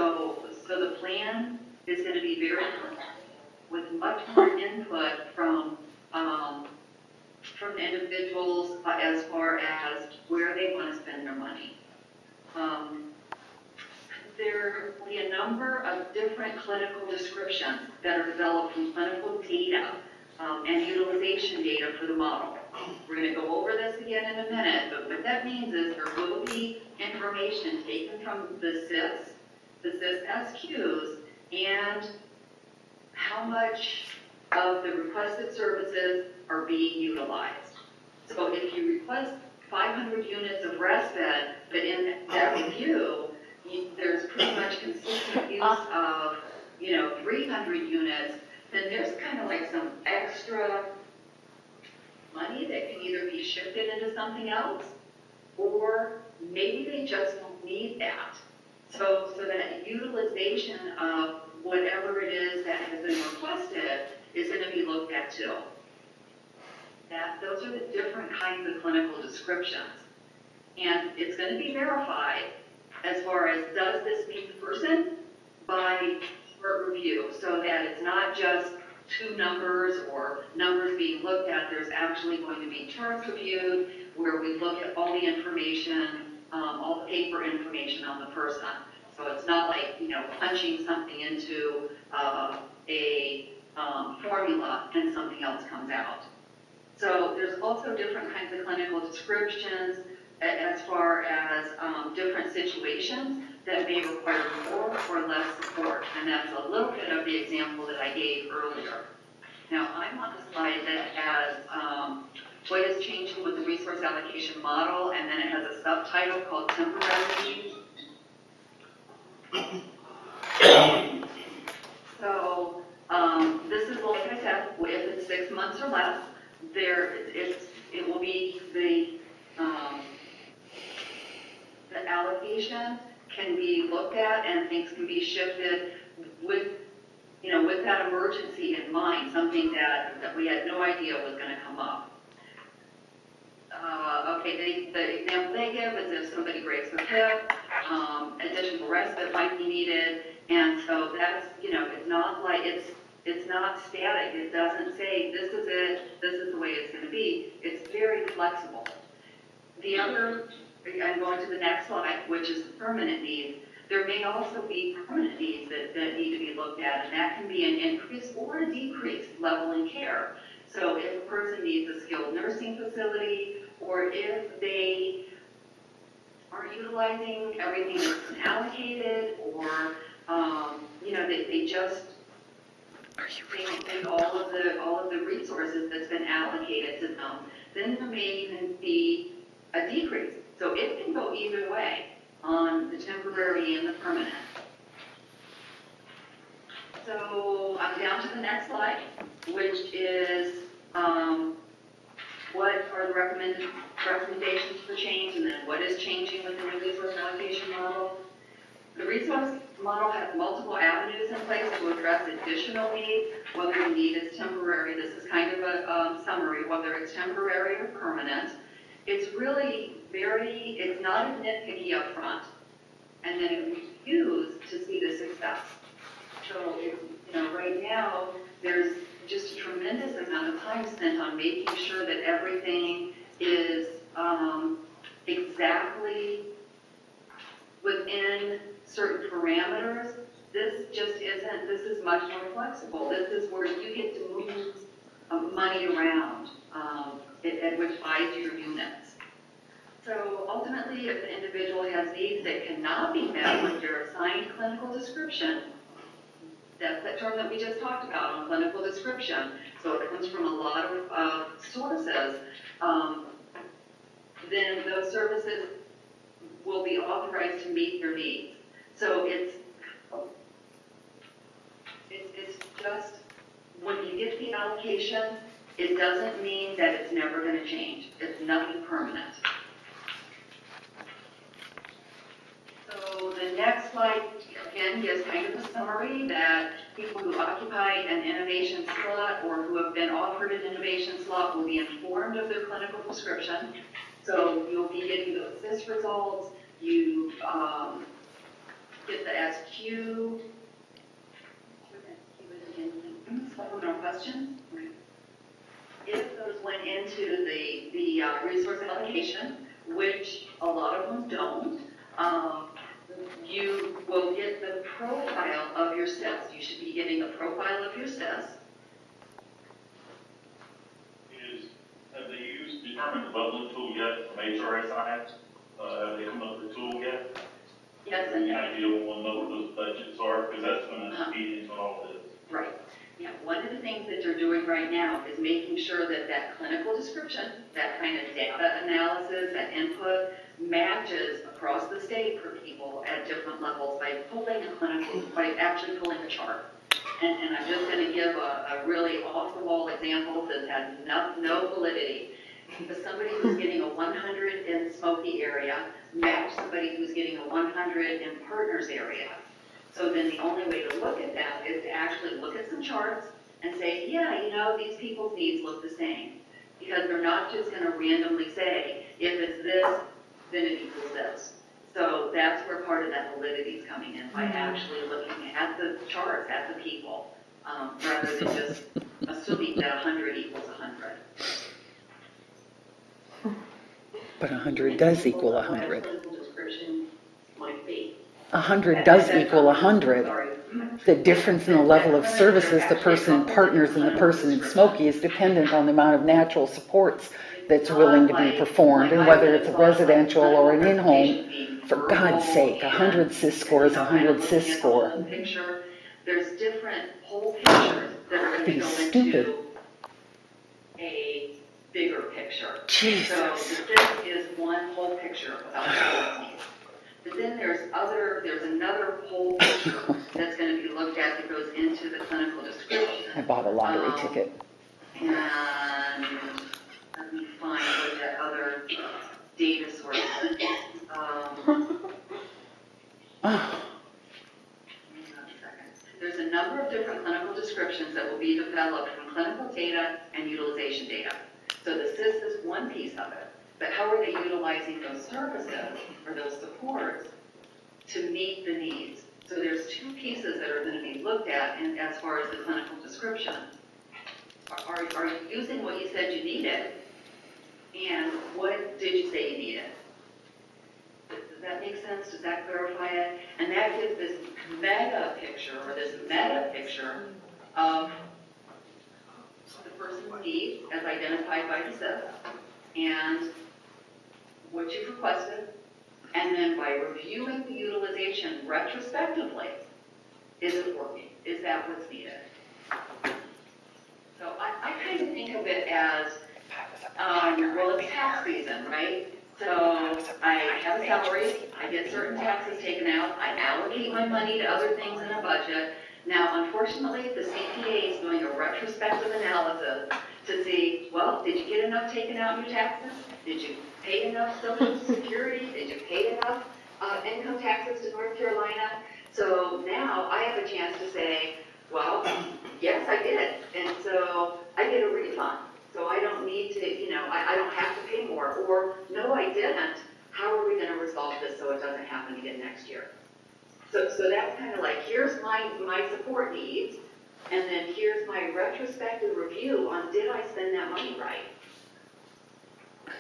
Speaker 9: the plan is going to be very with much more input from individuals as far as where they want to spend their money. There will be a number of different clinical descriptions that are developed from clinical data and utilization data for the model. We're going to go over this again in a minute, but what that means is there will be information taken from the CIS SQs, and how much of the requested services are being utilized. So if you request 500 units of respite, but in that review, there's pretty much consistent use of 300 units, then there's kind of like some extra money that can either be shifted into something else, or maybe they just don't need that. So that utilization of whatever it is that has been requested is going to be looked at too. Those are the different kinds of clinical descriptions. And it's going to be verified as far as does this meet the person by expert review, so that it's not just two numbers or numbers being looked at. There's actually going to be charts reviewed where we look at all the information, all the paper information on the person. So it's not like, punching something into a formula and something else comes out. So there's also different kinds of clinical descriptions as far as different situations that may require more or less support. And that's a little bit of the example that I gave earlier. Now, I'm on a slide that has what is changing with the resource allocation model, and then it has a subtitle called temporary needs. So this is, like I said, if it's 6 months or less, it will be the allocation can be looked at and things can be shifted with that emergency in mind, something that we had no idea was going to come up. The example they give is if somebody breaks their hip, additional respite might be needed, and so that's, it's not like it's not static. It doesn't say this is it, this is the way it's going to be. It's very flexible. The other, I'm going to the next slide, which is the permanent needs. There may also be permanent needs that need to be looked at, and that can be an increase or a decrease level in care. So if a person needs a skilled nursing facility, or if they aren't utilizing everything that's been allocated, or they just think all of the resources that's been allocated to them, then there may even be a decrease. So it can go either way on the temporary and the permanent. So I'm down to the next slide, which is what are the recommendations for change, and then what is changing within the resource allocation model. The resource model has multiple avenues in place to address additional needs, whether the need is temporary. This is kind of a summary, whether it's temporary or permanent. It's really it's not as nitpicky up front, and then it reviews to see the success. So, right now, there's just a tremendous amount of time spent on making sure that everything is exactly within certain parameters. This is much more flexible. This is where you get to move money around, which buys your units. So ultimately, if the individual has needs that cannot be met with their assigned clinical description, that's the term that we just talked about on clinical description. So it comes from a lot of sources. Then those services will be authorized to meet their needs. So it's just when you get the allocation, it doesn't mean that it's never going to change. It's nothing permanent. So the next slide, again, gives kind of a summary that people who occupy an innovation slot or who have been offered an innovation slot will be informed of their clinical prescription. So you'll be getting the assist results, you get the SQ, supplemental questions. If those went into the resource allocation, which a lot of them don't, you will get the profile of your SIS. You should be getting a profile of your SIS.
Speaker 15: Have they used determined budget tool yet from HRSI? Have they come up with a tool yet?
Speaker 9: Yes.
Speaker 15: Any idea what those budgets are? Because that's going to feed into all this.
Speaker 9: Right. Yeah, one of the things that they're doing right now is making sure that that clinical description, that kind of data analysis, that input, matches across the state for people at different levels by pulling clinical by actually pulling the chart. And I'm just gonna give a really off-the-wall example that has no validity. But somebody who's getting a 100 in Smoky area match somebody who's getting a 100 in Partners area. So then the only way to look at that is to actually look at some charts and say, yeah, you know, these people's needs look the same. Because they're not just gonna randomly say, if it's this, then it equals this. So that's where part of that validity is coming in, by actually looking at the charts, at the people, rather than just assuming that 100 equals 100.
Speaker 8: But 100 does equal 100.
Speaker 9: Clinical description might be.
Speaker 8: 100 does equal 100. The difference in the level of services the person in Partners and the person in Smoky is dependent on the amount of natural supports that's willing to be performed, and whether it's a residential or an in-home. For God's sake, 100 CIS score is 100 CIS score.
Speaker 9: There's different whole pictures that are going to go into a bigger picture.
Speaker 8: Jesus.
Speaker 9: So this is one whole picture about the needs. But then there's another whole picture that's going to be looked at that goes into the clinical description.
Speaker 8: I bought a lottery ticket.
Speaker 9: And let me find what that other data source is. There's a number of different clinical descriptions that will be developed from clinical data and utilization data. So the CIS is one piece of it, but how are they utilizing those services or those supports to meet the needs? So there's two pieces that are going to be looked at in, as far as the clinical description. Are you using what you said you needed? And what did you say you needed? Does that make sense? Does that clarify it? And that gives this mega picture, or this meta picture of the person's needs as identified by the CIS, and what you've requested, and then by reviewing the utilization retrospectively, is it working? Is that what's needed? So I kind of think of it as, well, it's tax season, right? So I have a salary, I get certain taxes taken out, I allocate my money to other things in a budget. Now, unfortunately, the CPA is doing a retrospective analysis to see, well, did you get enough taken out in your taxes? Did you pay enough Social Security? Did you pay enough income taxes to North Carolina? So now I have a chance to say, well, yes, I did. And so I get a refund. So I don't need to, I don't have to pay more. Or, no, I didn't. How are we going to resolve this so it doesn't happen again next year? So that's kind of like, here's my support needs, and then here's my retrospective review on, did I spend that money right? And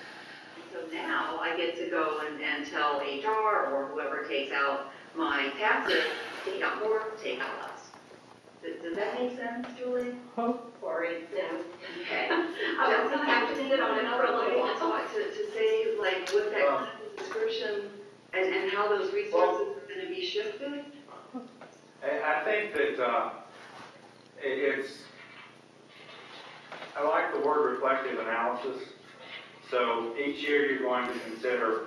Speaker 9: so now I get to go and tell HR or whoever takes out my taxes, take out more, take out less. Does that make sense, Julie?
Speaker 7: Sorry, no.
Speaker 9: Okay.
Speaker 7: I was going to have to see it on another level.
Speaker 9: To say, like, with that clinical description and how those resources are going to be shifted?
Speaker 1: I think that I like the word reflective analysis. So each year you're going to consider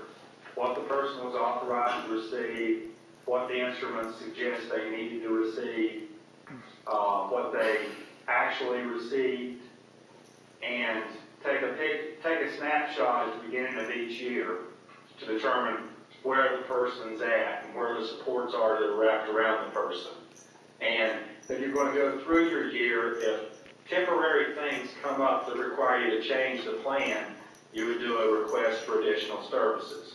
Speaker 1: what the person was authorized to receive, what the instruments suggest they needed to receive, what they actually received, and take a snapshot at the beginning of each year to determine where the person's at and where the supports are that are wrapped around the person. And then you're going to go through your year. If temporary things come up that require you to change the plan, you would do a request for additional services.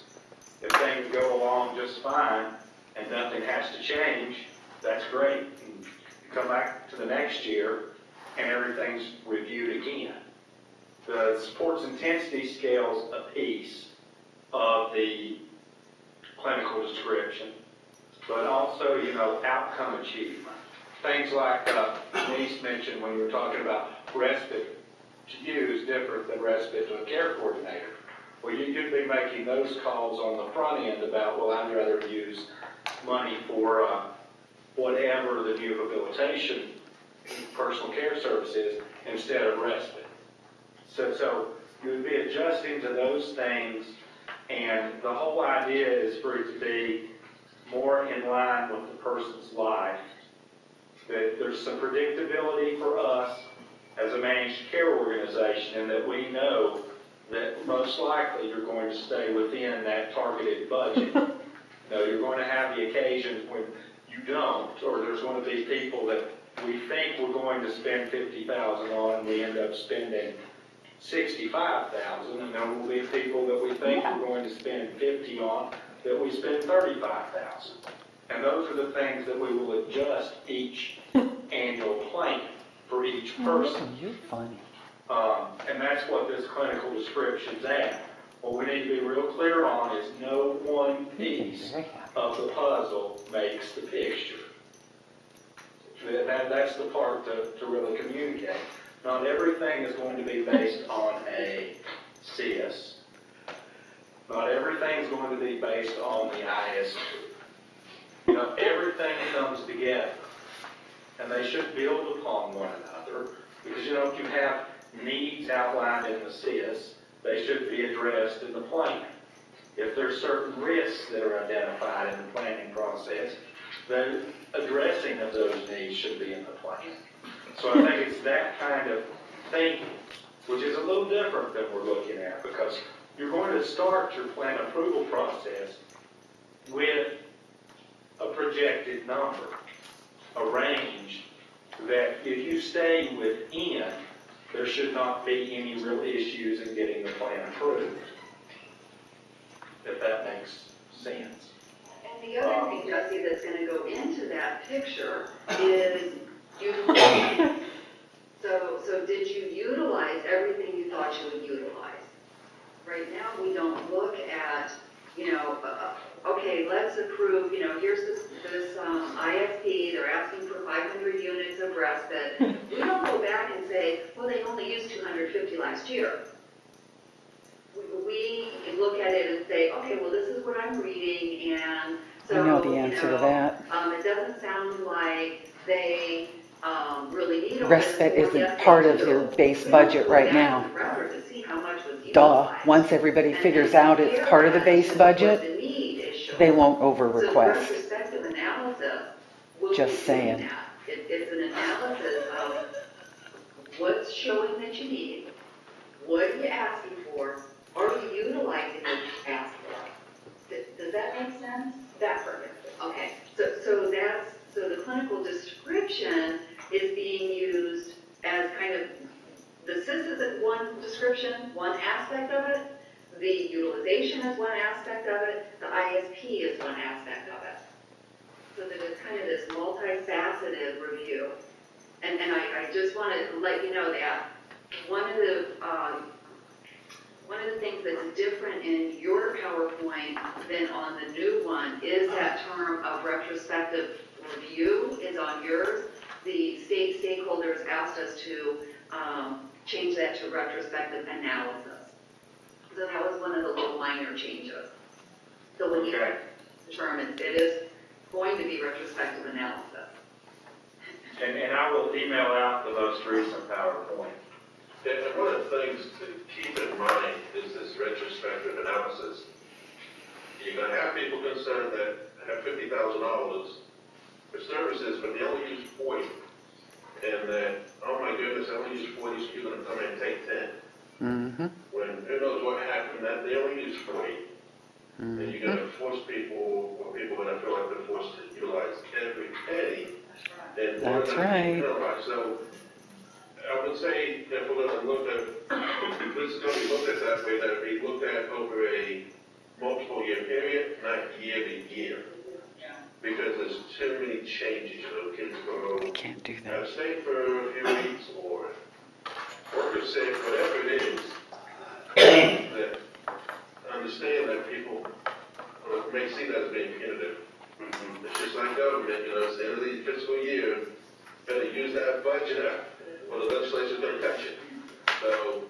Speaker 1: If things go along just fine and nothing has to change, that's great. You come back to the next year and everything's reviewed again. The supports intensity scale's a piece of the clinical description, but also, outcome achievement. Things like Denise mentioned when you were talking about respite to you is different than respite to a care coordinator. Well, you'd be making those calls on the front end about, well, I'd rather use money for whatever the new rehabilitation personal care service is instead of respite. So you would be adjusting to those things, and the whole idea is for it to be more in line with the person's life. That there's some predictability for us as a managed care organization, and that we know that most likely you're going to stay within that targeted budget. Now, you're going to have the occasions when you don't, or there's going to be people that we think we're going to spend $50,000 on, and we end up spending $65,000, and there will be people that we think we're going to spend $50,000 on, that we spend $35,000. And those are the things that we will adjust each annual plan for each person.
Speaker 8: You're funny.
Speaker 1: And that's what this clinical description's at. What we need to be real clear on is no one piece of the puzzle makes the picture. That's the part to really communicate. Not everything is going to be based on a CS. Not everything is going to be based on the ISP. You know, everything comes together, and they should build upon one another, because, you know, if you have needs outlined in the CS, they should be addressed in the plan. If there's certain risks that are identified in the planning process, then addressing of those needs should be in the plan. So I think it's that kind of thinking, which is a little different than we're looking at, because you're going to start your plan approval process with a projected number, a range that if you stay within, there should not be any real issues in getting the plan approved, if that makes sense.
Speaker 9: And the other thing, Jesse, that's gonna go into that picture is utilization. So did you utilize everything you thought you would utilize? Right now, we don't look at, you know, okay, let's approve, you know, here's this ISP, they're asking for 500 units of respite. We don't go back and say, well, they only used 250 last year. We look at it and say, okay, well, this is what I'm reading, and so,
Speaker 8: I know the answer to that.
Speaker 9: It doesn't sound like they really need a
Speaker 8: Respite isn't part of your base budget right now.
Speaker 9: To see how much was
Speaker 8: Duh. Once everybody figures out it's part of the base budget, they won't over
Speaker 9: So the
Speaker 8: request.
Speaker 9: retrospective analysis will be
Speaker 8: Just saying.
Speaker 9: doing that. It's an analysis of what's showing that you need, what are you asking for, are you utilizing what you asked for? Does that make sense? That perfect. Okay, so the clinical description is being used as kind of, the SIS is one description, one aspect of it, the utilization is one aspect of it, the ISP is one aspect of it. So that it's kind of this multifaceted review. And I just want to let you know that one of the things that's different in your PowerPoint than on the new one is that term of retrospective review is on yours. The state stakeholders asked us to change that to retrospective analysis. So that was one of the little minor changes. So when you determine it is going to be retrospective analysis.
Speaker 1: And I will email out the most recent PowerPoint.
Speaker 4: And one of the things to keep in mind is this retrospective analysis. You're gonna have people concerned that have $50,000 for services, but they only use 40. And that, oh my goodness, I only use 40, so you're gonna come in and take 10.
Speaker 8: Mm-hmm.
Speaker 4: When who knows what happened, that they only use 40.
Speaker 8: Mm-hmm.
Speaker 4: And you're gonna force people, or people are gonna feel like they're forced to utilize every penny. And
Speaker 8: That's right.
Speaker 4: So I would say that we're gonna look at, this is gonna be looked at that way, that it be looked at over a multiple year period, not year to year. Because there's too many changes, you know, kids go
Speaker 8: Can't do
Speaker 4: out of
Speaker 8: that.
Speaker 4: state for a few weeks, or workers sick, whatever it is. That understand that people may see that as being punitive. It's just like government, you know, it's the end of the fiscal year, better use that budget up, or the legislature's gonna cut you. So,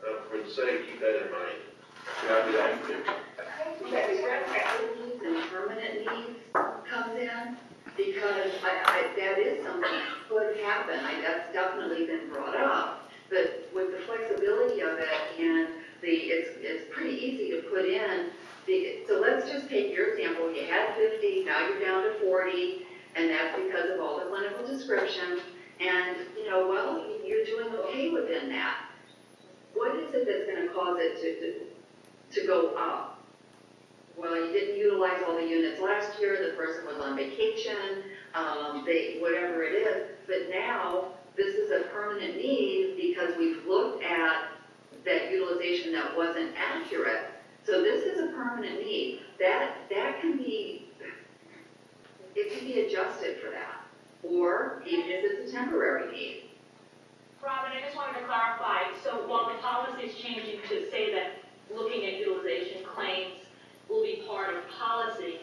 Speaker 4: I would say, keep that in mind.
Speaker 9: That needs and permanent needs comes in, because that is something that could happen, that's definitely been brought up. But with the flexibility of it and it's pretty easy to put in, so let's just take your example, you had 50, now now you're down to 40, and that's because of all the clinical descriptions, and, you know, well, you're doing okay within that. What is it that's gonna cause it to go up? Well, you didn't utilize all the units last year, the person was on vacation, whatever it is, but now, this is a permanent need because we've looked at that utilization that wasn't accurate. So this is a permanent need. That can be, it can be adjusted for that. Or even if it's a temporary need.
Speaker 10: Robin, I just wanted to clarify, so while the policy is changing to say that looking at utilization claims will be part of policy,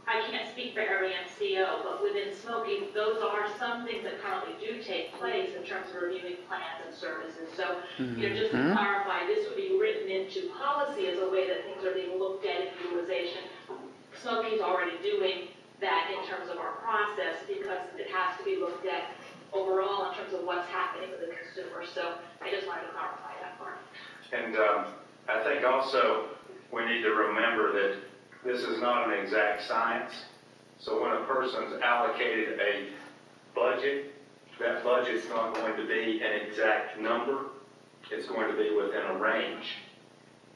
Speaker 10: I can't speak for every MCO, but within smoking, those are some things that currently do take place in terms of reviewing plans and services. So, you know, just to clarify, this would be written into policy as a way that things are being looked at in utilization. Smoking's already doing that in terms of our process because it has to be looked at overall in terms of what's happening with the consumer. So I just wanted to clarify that part.
Speaker 1: And I think also we need to remember that this is not an exact science. So when a person's allocated a budget, that budget's not going to be an exact number. It's going to be within a range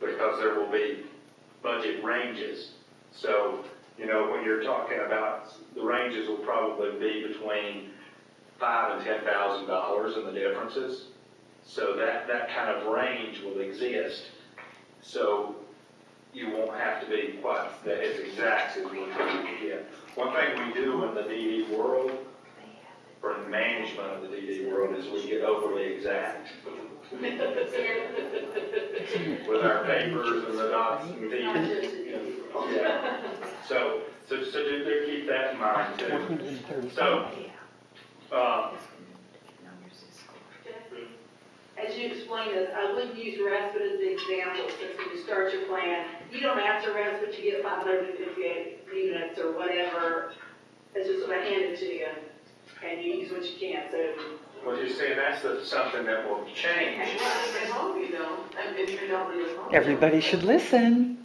Speaker 1: because there will be budget ranges. So, you know, when you're talking about the ranges will probably be between $5,000 and $10,000 and the differences. So that kind of range will exist. So you won't have to be quite as exact as we're trying to get. One thing we do in the DD world, or in management of the DD world, is we get overly exact. With our papers and the dots and T's. Yeah. So do keep that in mind too. So,
Speaker 7: as you explained this, I would use respite as the example, since when you start your plan, you don't have to respite, you get 558 units or whatever. It's just what I hand it to you, and you use what you can, so.
Speaker 1: well, you see, that's something that will change.
Speaker 7: And at home you don't, and if you don't live at home.
Speaker 8: Everybody should listen.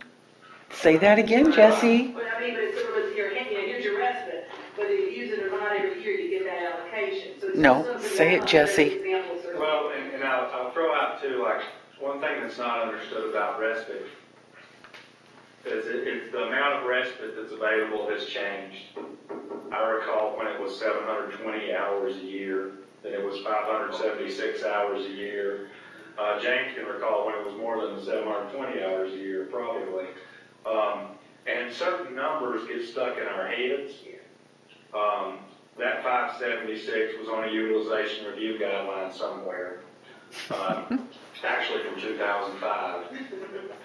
Speaker 8: Say that again, Jesse.
Speaker 7: But I mean, but it's sort of your hand, you know, here's your respite, whether you use it or not every year, you get that allocation. So it's
Speaker 8: No,
Speaker 7: just something
Speaker 8: say
Speaker 7: that
Speaker 8: it, Jesse.
Speaker 7: examples are-
Speaker 1: Well, and I'll throw out too, like, one thing that's not understood about respite is it's the amount of respite that's available has changed. I recall when it was 720 hours a year, then it was 576 hours a year. James can recall when it was more than 720 hours a year, probably. And certain numbers get stuck in our heads. That 576 was on a utilization review guideline somewhere, actually from 2005.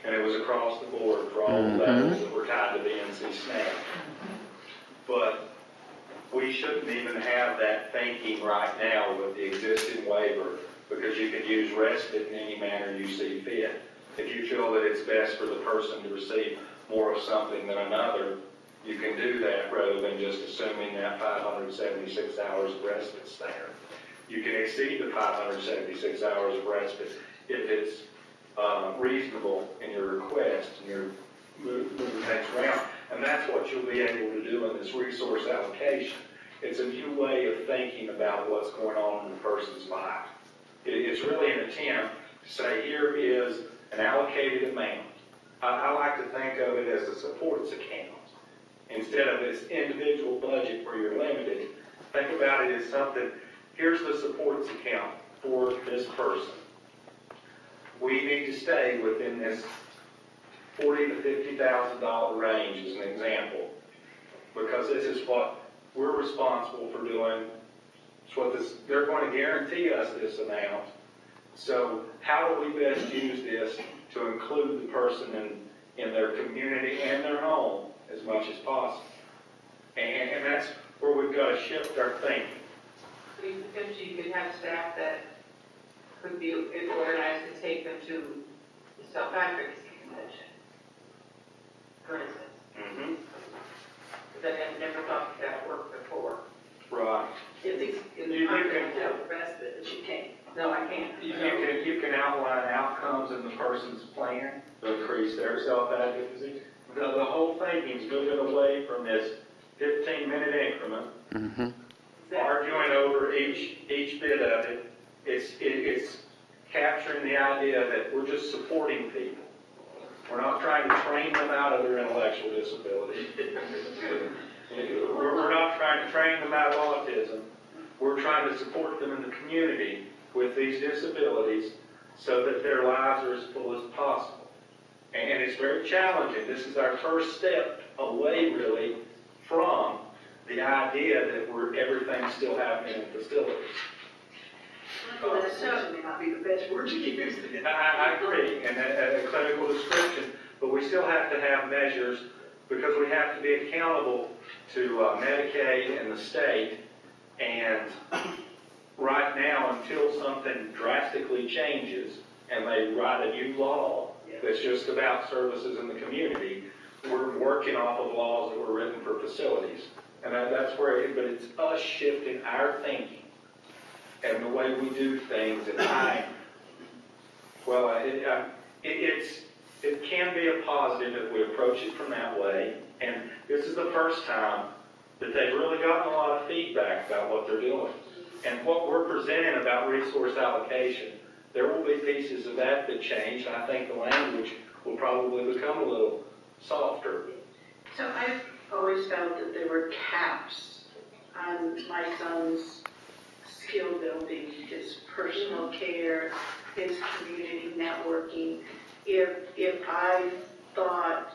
Speaker 1: And it was across the board for all the levels that were tied to the NC SNAP. But we shouldn't even have that thinking right now with the existing waiver, because you can use respite in any manner you see fit. If you feel that it's best for the person to receive more of something than another, you can do that rather than just assuming that 576 hours of respite's there. You can exceed the 576 hours of respite if it's reasonable in your request and you're moving things around. And that's what you'll be able to do in this resource allocation. It's a new way of thinking about what's going on in a person's life. It's really an attempt to say, here is an allocated amount. I like to think of it as a supports account. Instead of this individual budget where you're limited, think about it as something, here's the supports account for this person. We need to stay within this $40,000 to $50,000 range as an example, because this is what we're responsible for doing. It's what they're going to guarantee us this amount. So how do we best use this to include the person in their community and their home as much as possible? And that's where we've got to shift our thinking.
Speaker 2: Potentially you could have staff that could be organized to take them to the self-advocacy convention, for instance. That I've never thought that worked before.
Speaker 1: Right.
Speaker 2: It's in the context of respite, but you can't. No, I can't.
Speaker 1: You can outline outcomes in the person's plan to increase their self-advocacy. The whole thinking is moving away from this 15-minute increment,
Speaker 8: Mm-hmm.
Speaker 1: arguing over each bit of it. It's capturing the idea that we're just supporting people. We're not trying to train them out of their intellectual disability. We're not trying to train them out of autism. We're trying to support them in the community with these disabilities so that their lives are as full as possible. And it's very challenging. This is our first step away, really, from the idea that everything's still happening in facilities.
Speaker 11: Clinical description may not be the best word to use.
Speaker 1: I agree, and a clinical description, but we still have to have measures because we have to be accountable to Medicaid and the state. And right now, until something drastically changes and they write a new law that's just about services in the community, we're working off of laws that were written for facilities. And that's where, but it's us shifting our thinking and the way we do things. And it can be a positive if we approach it from that way. And this is the first time that they've really gotten a lot of feedback about what they're doing. And what we're presenting about resource allocation, there will be pieces of that change, and I think the language will probably become a little softer.
Speaker 11: So I've always felt that there were caps on my son's skill building, his personal care, his community networking. If I thought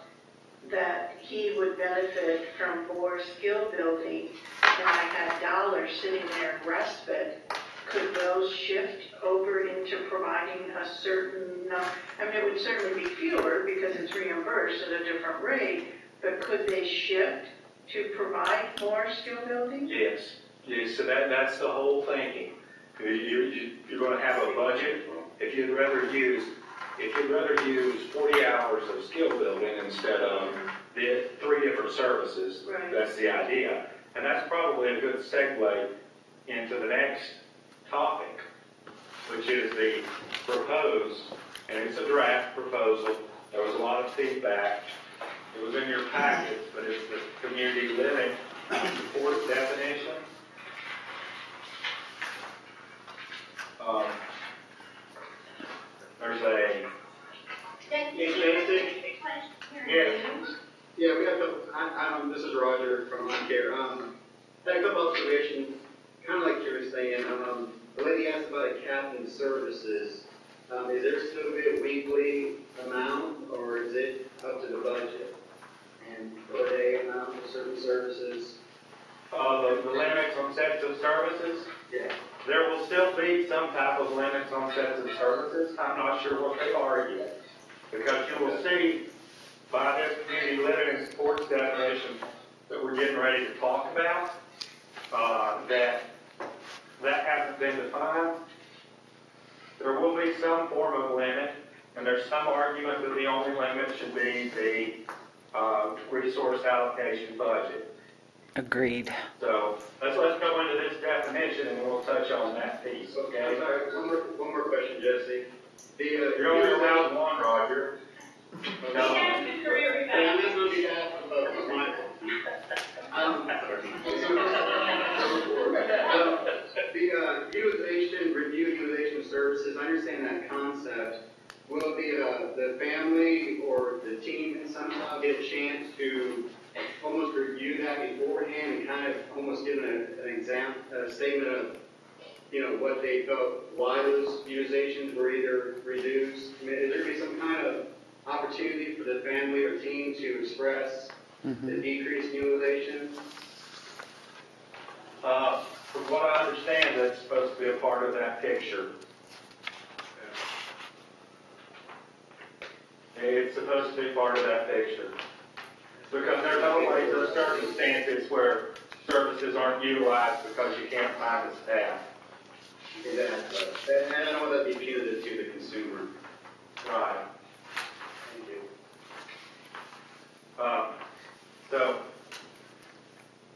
Speaker 11: that he would benefit from more skill building and I had dollars sitting there in respite, could those shift over into providing a certain, I mean, it would certainly be fewer because it's reimbursed at a different rate, but could they shift to provide more skill building?
Speaker 1: Yes, so that's the whole thinking. You're going to have a budget. If you'd rather use 40 hours of skill building instead of the 3 different services,
Speaker 11: right.
Speaker 1: That's the idea. And that's probably a good segue into the next topic, which is the proposed, and it's a draft proposal. There was a lot of feedback. It was in your packets, but it's the community living support definition. There's a...
Speaker 16: Yeah, we have this is Roger from Home Care. Had a couple observations, kind of like you were saying. The lady asked about a cap in services. Is there still be a weekly amount, or is it up to the budget? And per day amount for certain services?
Speaker 1: The limits on sets of services?
Speaker 16: Yeah.
Speaker 1: There will still be some type of limits on sets of services. I'm not sure what they are yet. Because you will see by this community living and supports definition that we're getting ready to talk about, that hasn't been defined. There will be some form of limit, and there's some argument that the only limit should be the resource allocation budget.
Speaker 8: Agreed.
Speaker 1: So let's go into this definition and we'll touch on that piece, okay?
Speaker 16: I'm sorry, one more question, Jesse.
Speaker 1: You're only allowed one, Roger.
Speaker 16: No. And this on behalf of Michael. The review utilization services, I understand that concept. Will it be the family or the team somehow get a chance to almost review that beforehand and kind of almost give an example, a statement of, what they felt, why those utilizations were either reduced? I mean, is there be some kind of opportunity for the family or team to express the decreased utilization?
Speaker 1: From what I understand, that's supposed to be a part of that picture. It's supposed to be part of that picture. Because there's always those circumstances where services aren't utilized because you can't find the staff.
Speaker 16: Exactly. And I don't want that to be punitive to the consumer.
Speaker 1: Right.
Speaker 16: Thank you.
Speaker 1: So,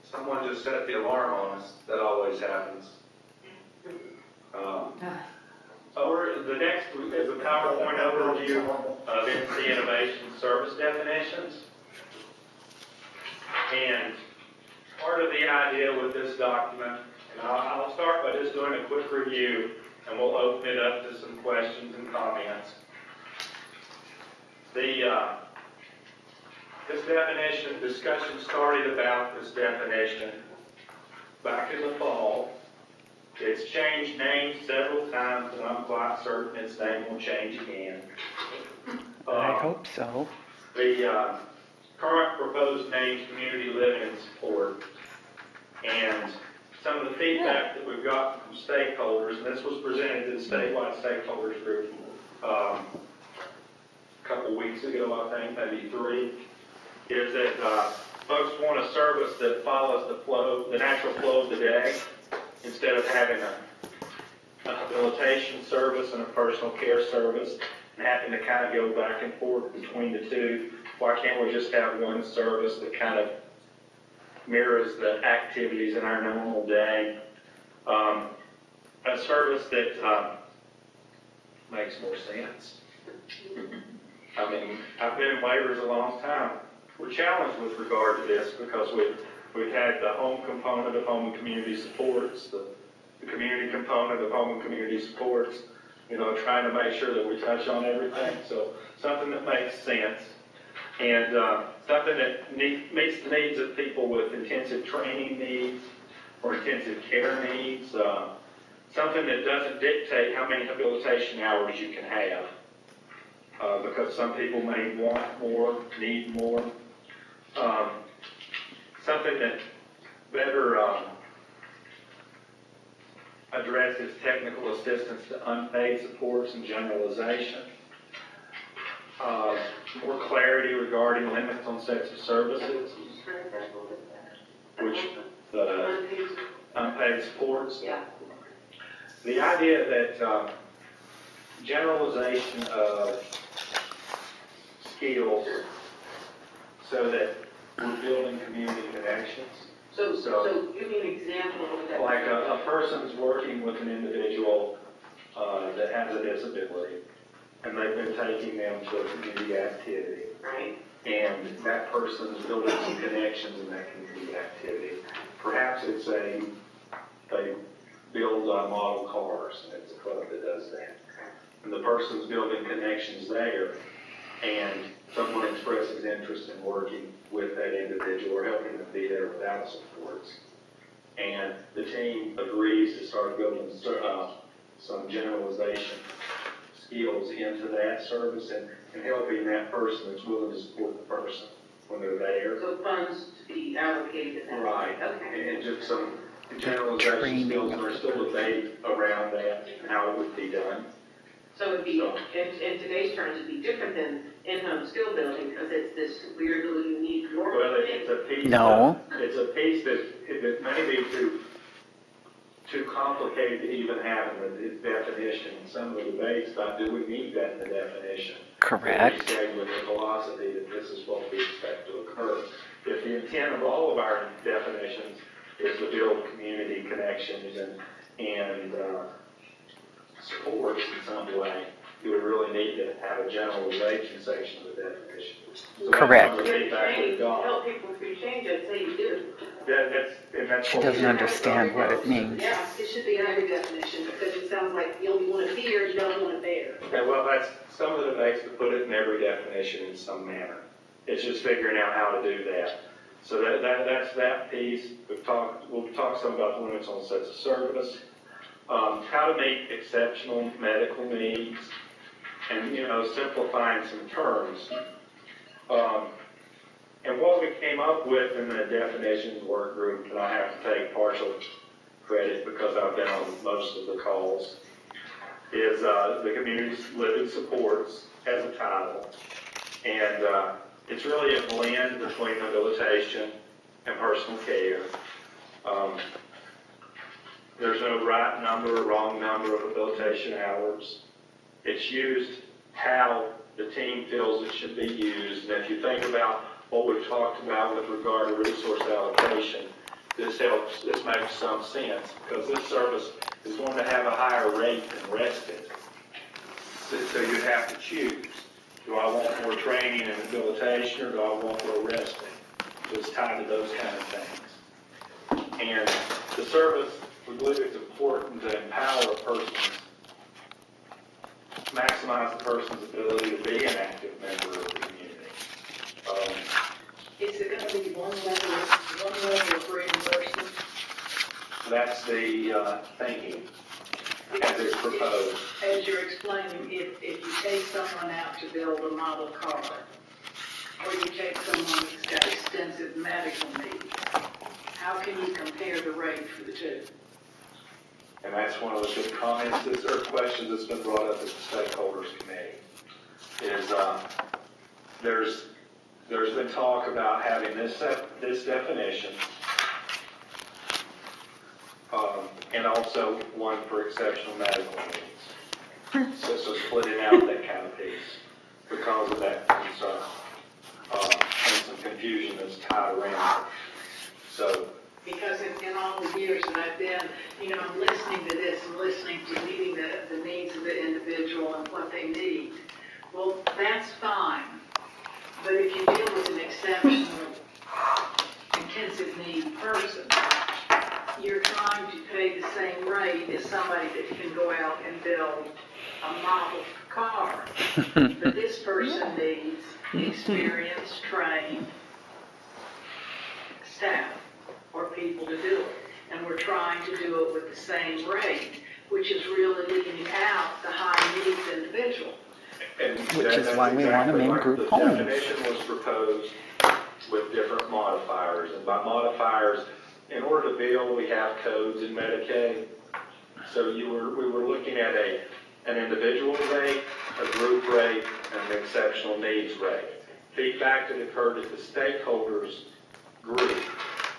Speaker 1: someone just set the alarm on us. That always happens. The next is a PowerPoint overview of NC Innovations service definitions. And Part of the idea with this document, and I'll start by just doing a quick review, and we'll open it up to some questions and comments. This definition, discussion started about this definition back in the fall. It's changed names several times, and I'm quite certain its name will change again.
Speaker 8: I hope so.
Speaker 1: The current proposed name is community living and support. And some of the feedback that we've got from stakeholders, and this was presented to the statewide stakeholders group a couple weeks ago, I think, maybe 3, is that folks want a service that follows the natural flow of the day, instead of having a habilitation service and a personal care service, and having to kind of go back and forth between the two. Why can't we just have one service that kind of mirrors the activities in our normal day? A service that makes more sense. I mean, I've been in waivers a long time. We're challenged with regard to this because we've had the home component of home and community supports, the community component of home and community supports, trying to make sure that we touch on everything. So something that makes sense, and something that meets the needs of people with intensive training needs or intensive care needs, something that doesn't dictate how many habilitation hours you can have, because some people may want more, need more. Something that better addresses technical assistance to unpaid supports and generalization. More clarity regarding limits on sets of services, which unpaid supports.
Speaker 7: Yeah.
Speaker 1: The idea that generalization of skills so that we're building community connections.
Speaker 7: So give me an example of that.
Speaker 1: Like a person's working with an individual that has a disability, and they've been taking them to a community activity.
Speaker 7: Right.
Speaker 1: And that person's building some connections in that community activity. Perhaps it's they build model cars, and it's a club that does that. And the person's building connections there, and someone expresses interest in working with that individual or helping them be there without supports. And the team agrees to start building some generalization skills into that service and helping that person that's willing to support the person when they're there.
Speaker 7: So funds to be allocated.
Speaker 1: Right.
Speaker 7: Okay.
Speaker 1: And just some generalization skills, and there's still debate around that and how it would be done.
Speaker 7: So it'd be, in today's terms, it'd be different than in-home skill building, because it's this weird little unique normal
Speaker 1: Well,
Speaker 7: thing.
Speaker 1: it's a piece.
Speaker 8: No.
Speaker 1: It's a piece that may be too complicated to even have in the definition. Some of the debates about, do we need that in the definition?
Speaker 8: Correct.
Speaker 1: We say with the philosophy that this is what we expect to occur. If the intent of all of our definitions is to build community connections and supports in some way, you would really need to have a generalization section of the definition. So
Speaker 8: Correct.
Speaker 1: that's some of the feedback we've got.
Speaker 7: Help people through change, I'd say you do.
Speaker 1: That's
Speaker 8: She
Speaker 1: what
Speaker 8: doesn't
Speaker 1: we-
Speaker 8: understand what it means.
Speaker 7: Yeah, it should be in every definition, because it sounds like you only want it here, you don't want it there.
Speaker 1: Yeah, well, that's some of the debates to put it in every definition in some manner. It's just figuring out how to do that. So that's that piece. We'll talk some about the limits on sets of service, how to meet exceptional medical needs, and simplifying some terms. And what we came up with in the definitions work group, and I have to take partial credit because I've been on most of the calls, is the community living supports as a title. And it's really a blend between habilitation and personal care. There's no right number or wrong number of habilitation hours. It's used how the team feels it should be used. And if you think about what we've talked about with regard to resource allocation, this makes some sense, because this service is going to have a higher rate than respite. So you have to choose. Do I want more training and habilitation, or do I want more resting? So it's tied to those kind of things. And the service, we believe it's important to empower a person's, maximize the person's ability to be an active member of the community.
Speaker 2: Is it gonna be one level of reimbursement?
Speaker 1: That's the thinking as it's proposed.
Speaker 2: As you're explaining, if you take someone out to build a model car, or you take someone who's got extensive medical needs, how can you compare the rate for the two?
Speaker 1: And that's one of the good comments or questions that's been brought up at the stakeholders committee. Is there's been talk about having this definition, and also one for exceptional medical needs. So splitting out that kind of piece because of that concern, and some confusion that's tied around it. So.
Speaker 2: Because in all the years that I've been, I'm listening to this and listening to meeting the needs of the individual and what they need. Well, that's fine. But if you deal with an exceptional, intensive need person, you're trying to pay the same rate as somebody that can go out and build a model car. But this person needs experienced, trained staff or people to do it. And we're trying to do it with the same rate, which is really leaving out the high needs individual.
Speaker 8: Which is why we want them in group homes.
Speaker 1: The definition was proposed with different modifiers, and by modifiers, in order to bill, we have codes in Medicaid. So we were looking at an individual rate, a group rate, and an exceptional needs rate. Feedback that occurred at the stakeholders group,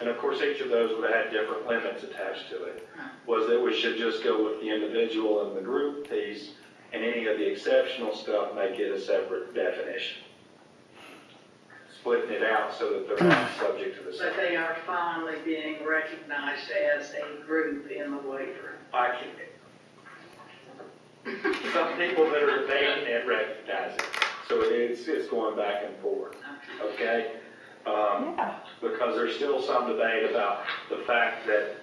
Speaker 1: and of course each of those would have had different limits attached to it, was that we should just go with the individual and the group piece, and any of the exceptional stuff may get a separate definition. Splitting it out so that they're not subject to the same.
Speaker 2: But they are finally being recognized as a group in the waiver.
Speaker 1: Some people that are debating it recognize it. So it's going back and forth, okay? Because there's still some debate about the fact that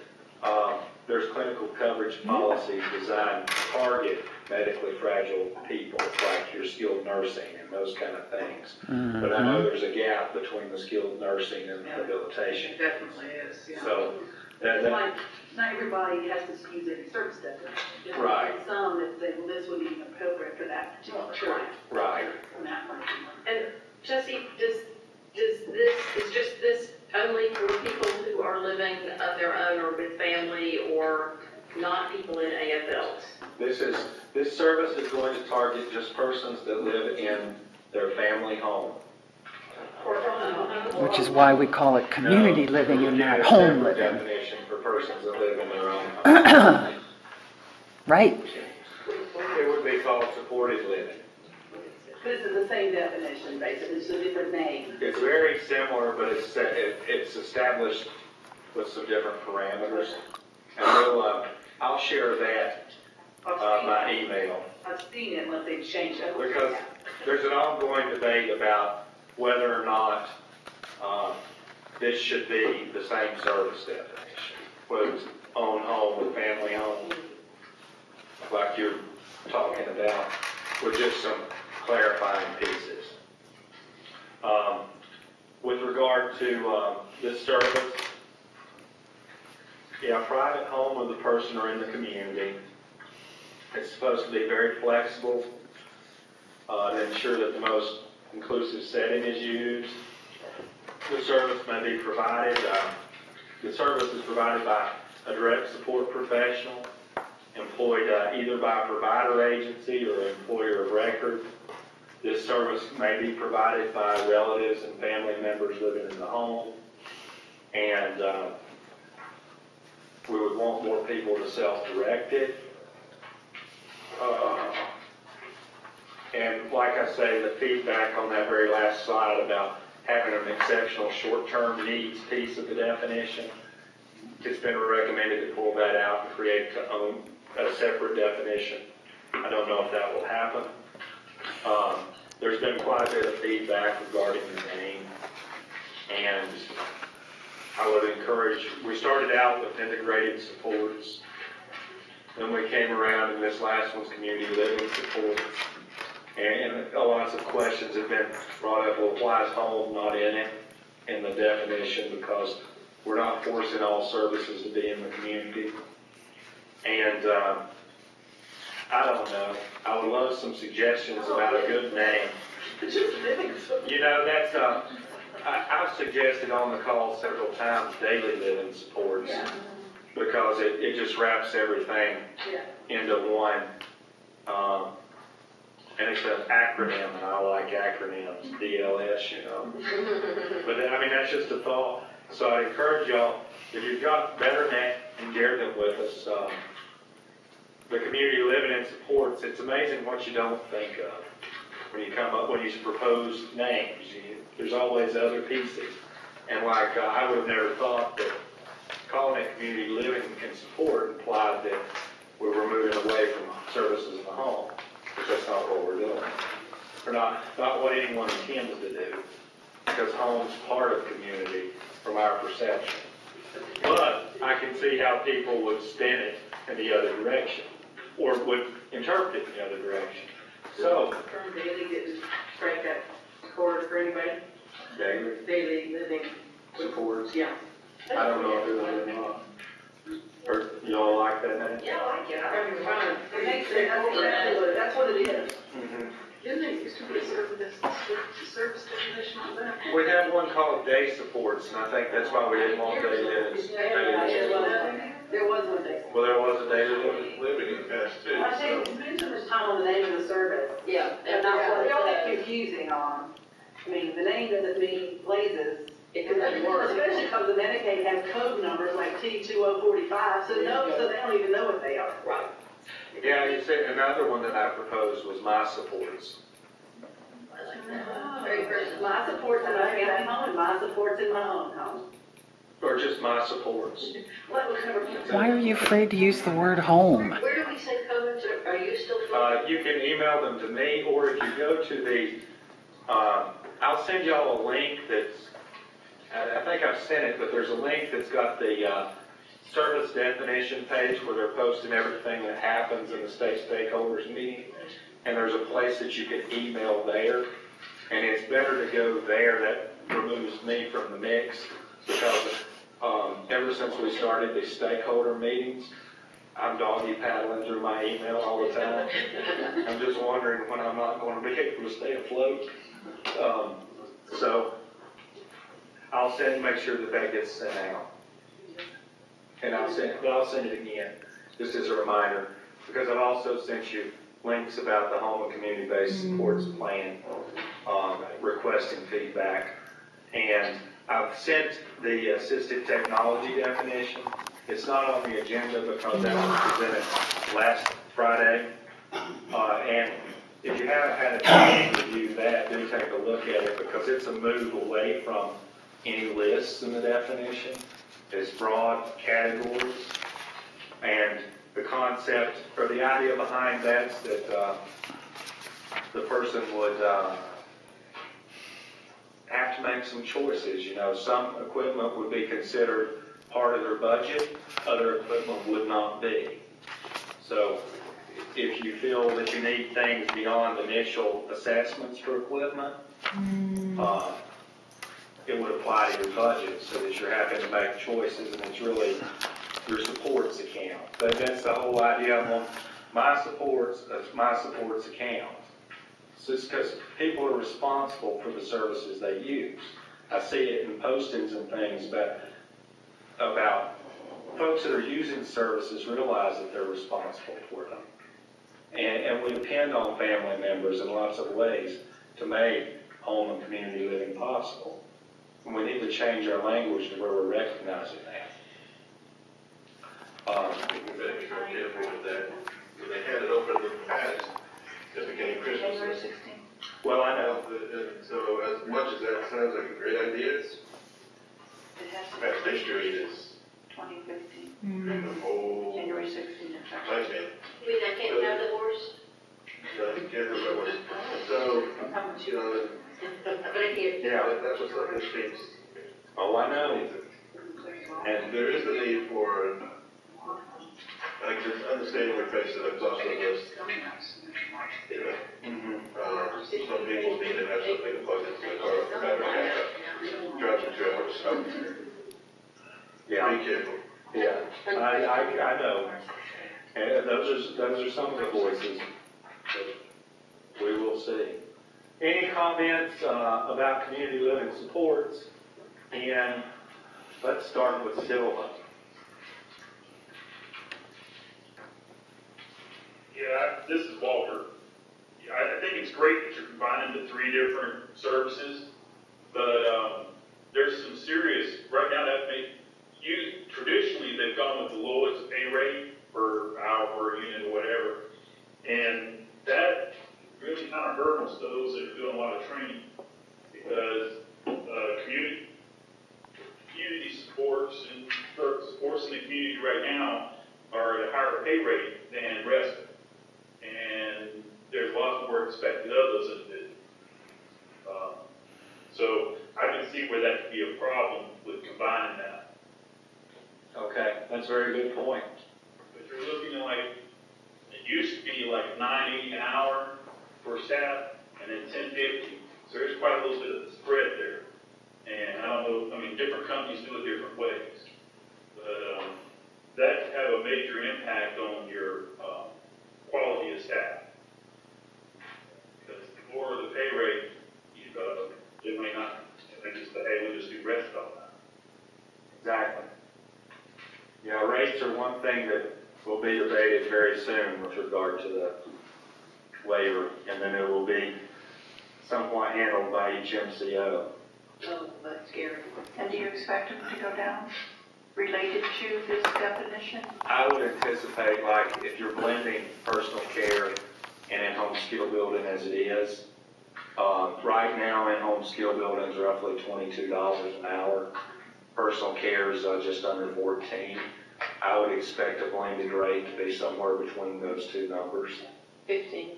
Speaker 1: there's clinical coverage policies designed to target medically fragile people, like your skilled nursing and those kind of things. But I know there's a gap between the skilled nursing and rehabilitation.
Speaker 2: It definitely is, yeah.
Speaker 1: So
Speaker 7: Like, not everybody has to use a service definition.
Speaker 1: Right.
Speaker 7: Some that say, well, this would be appropriate for that particular client.
Speaker 1: Right.
Speaker 7: And that might be.
Speaker 3: And Jesse, is just this only for people who are living of their own or with family or not people in AFLs?
Speaker 1: This service is going to target just persons that live in their family home.
Speaker 8: Which is why we call it community living and not home living.
Speaker 1: Definition for persons that live in their own home.
Speaker 8: Right.
Speaker 1: It would be called supported living.
Speaker 7: This is the same definition, basically, it's a different name.
Speaker 1: It's very similar, but it's established with some different parameters. And I'll share that by email.
Speaker 7: I've seen it, but they've changed it.
Speaker 1: Because there's an ongoing debate about whether or not this should be the same service definition, whether it's own home or family home, like you're talking about, with just some clarifying pieces. With regard to this service, private home of the person or in the community. It's supposed to be very flexible to ensure that the most inclusive setting is used. The service may be provided, the service is provided by a direct support professional employed either by a provider agency or employer of record. This service may be provided by relatives and family members living in the home. And we would want more people to self-direct it. And like I say, the feedback on that very last slide about having an exceptional short-term needs piece of the definition, it's been recommended to pull that out and create a separate definition. I don't know if that will happen. There's been quite a bit of feedback regarding the name, and I would encourage, we started out with integrated supports. Then we came around and this last one's community living supports. And lots of questions have been brought up, well, why is home not in it, in the definition, because we're not forcing all services to be in the community. And I don't know, I would love some suggestions about a good name. You know, that's, I've suggested on the call several times, daily living supports, because it just wraps everything into one. And it's an acronym, and I like acronyms, DLS, you know. But I mean, that's just a thought. So I encourage y'all, if you've got BetterNet and shared them with us, the community living and supports, it's amazing what you don't think of when you propose names. There's always other pieces. And like, I would have never thought that calling it community living and support implied that we were moving away from services in the home, because that's not what we're doing. Or not what anyone intends to do, because home's part of community from our perception. But I can see how people would spin it in the other direction, or would interpret it in the other direction. So,
Speaker 12: Term daily get strike that chord for anybody? Daily living
Speaker 1: supports.
Speaker 12: Yeah.
Speaker 1: I don't know if it would or not. Or you all like that name?
Speaker 12: Yeah, I like it. I mean, fine.
Speaker 7: It makes sense, that's what it is.
Speaker 1: Mm-hmm.
Speaker 7: Didn't they used to put a service definition on that?
Speaker 1: We have one called day supports, and I think that's why we didn't want day living.
Speaker 7: There was one day.
Speaker 1: Well, there was a day living.
Speaker 4: Living in the past too.
Speaker 7: I think it spends so much time on the name of the service.
Speaker 12: Yeah.
Speaker 7: And not what it's confusing on. I mean, the name doesn't mean blazes.
Speaker 12: It could be worse.
Speaker 7: Especially because the Medicaid has code numbers like T2045, so they don't even know what they are.
Speaker 12: Right.
Speaker 1: Yeah, you see, another one that I proposed was my supports.
Speaker 7: Very first, my support's in my family home and my support's in my own home.
Speaker 1: Or just my supports.
Speaker 8: Why are you afraid to use the word home?
Speaker 7: Where do we send comments? Are you still?
Speaker 1: You can email them to me, or if you go to the, I'll send y'all a link that's, I think I've sent it, but there's a link that's got the service definition page where they're posting everything that happens in the state stakeholders meeting. And there's a place that you can email there. And it's better to go there. That removes me from the mix, because ever since we started the stakeholder meetings, I'm doggy paddling through my email all the time. I'm just wondering when I'm not going to be able to stay afloat. So I'll make sure that gets sent out. And I'll send it again, just as a reminder, because I've also sent you links about the home and community-based supports plan, requesting feedback. And I've sent the assistive technology definition. It's not on the agenda because that was presented last Friday. And if you haven't had a chance to review that, do take a look at it, because it's a move away from any lists in the definition. It's broad categories. And the concept, or the idea behind that is that the person would have to make some choices. You know, some equipment would be considered part of their budget, other equipment would not be. So if you feel that you need things beyond initial assessments for equipment, it would apply to your budget, so that you're having to make choices, and it's really your supports account. But that's the whole idea. I want my supports account. So it's because people are responsible for the services they use. I see it in postings and things about folks that are using services realize that they're responsible for them. And we depend on family members in lots of ways to make home and community living possible. And we need to change our language to where we're recognizing that.
Speaker 4: We better be careful with that. When they had it open in the past, it became Christmas.
Speaker 1: Well, I know.
Speaker 4: So as much as that sounds like a great idea, it's past history is
Speaker 11: 2015,
Speaker 4: the whole
Speaker 11: January 16th.
Speaker 4: lifespan.
Speaker 7: You mean I can't have the horse?
Speaker 4: So you can't remember. So, you know,
Speaker 7: But I hear.
Speaker 1: Yeah.
Speaker 4: that was like this seems.
Speaker 1: Oh, I know.
Speaker 4: And there is the need for, like, just understanding the face of the exhaust list. Some people need to have something to plug into the car for better backup. Drives a trailer, so
Speaker 1: Yeah.
Speaker 4: be careful.
Speaker 1: Yeah, I know. And those are some of the voices. We will see. Any comments about community living supports? And let's start with Silva.
Speaker 15: Yeah, this is Walter. Yeah, I think it's great that you're combining the 3 different services, but there's some serious, right now that traditionally they've gone with the lowest pay rate per hour or unit or whatever, and that really kind of hurdles those that are doing a lot of training, because community supports and supports in the community right now are at a higher pay rate than respite. And there's lots more expected of those individuals. So I can see where that could be a problem with combining that.
Speaker 1: Okay, that's a very good point.
Speaker 15: But you're looking at like, it used to be like $9.80 an hour for staff, and then $10.50. So there's quite a little bit of spread there. And I don't know, I mean, different companies do it different ways. But that could have a major impact on your quality of staff. Because the more the pay rate, it may not, they just say, hey, we'll just do rest all that.
Speaker 1: Exactly. Yeah, rates are one thing that will be debated very soon with regard to the labor, and then it will be somewhat handled by each MCO.
Speaker 11: Oh, that's scary. And do you expect them to go down related to this definition?
Speaker 1: I would anticipate, like, if you're blending personal care and in-home skill building as it is, right now in-home skill building is roughly $22 an hour. Personal care is just under 14. I would expect a blended rate to be somewhere between those two numbers.
Speaker 3: 15.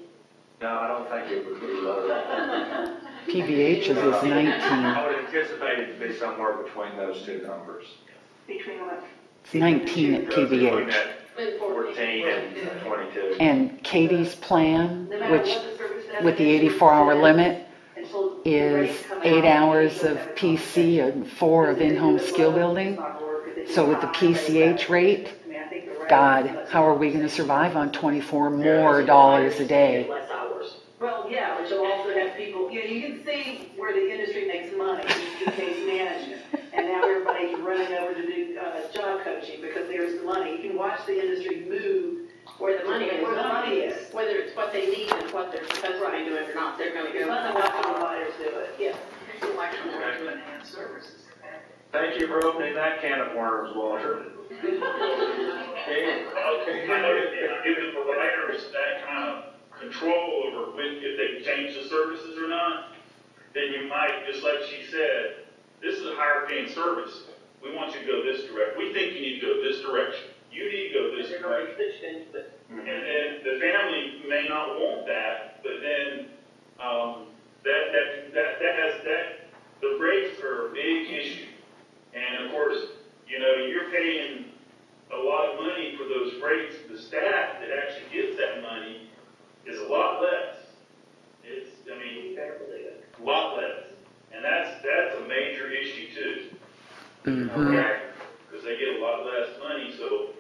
Speaker 1: No, I don't think it would be lower.
Speaker 8: PVH's is 19.
Speaker 1: I would anticipate it to be somewhere between those two numbers.
Speaker 11: Between what?
Speaker 8: It's 19 at
Speaker 1: Between
Speaker 8: PVH.
Speaker 1: that 14 and 22.
Speaker 8: And Katie's plan, which with the 84-hour limit, is 8 hours of PC and 4 of in-home skill building. So with the PCH rate, God, how are we going to survive on $24 more a day?
Speaker 7: Less hours. Well, yeah, but you'll also have people, you can see where the industry makes money, in case management. And now everybody's running over to do job coaching because there's the money. You can watch the industry move
Speaker 3: Where the money
Speaker 7: where the money
Speaker 3: is.
Speaker 7: is.
Speaker 3: Whether it's what they need and what they're supposed to be doing or not, they're going to go.
Speaker 7: Let the providers do it, yeah.
Speaker 11: Election to enhance services.
Speaker 1: Thank you for opening that can of worms, Walter.
Speaker 15: Giving providers that kind of control over if they can change the services or not, then you might, just like she said, this is a higher paying service. We want you to go this direction. We think you need to go this direction. You need to go this direction. And then the family may not want that, but then the rates are a big issue. And of course, you're paying a lot of money for those rates. The staff that actually gets that money is a lot less. A lot less. And that's a major issue too.
Speaker 8: Mm-hmm.
Speaker 15: Okay? Because they get a lot less money. So,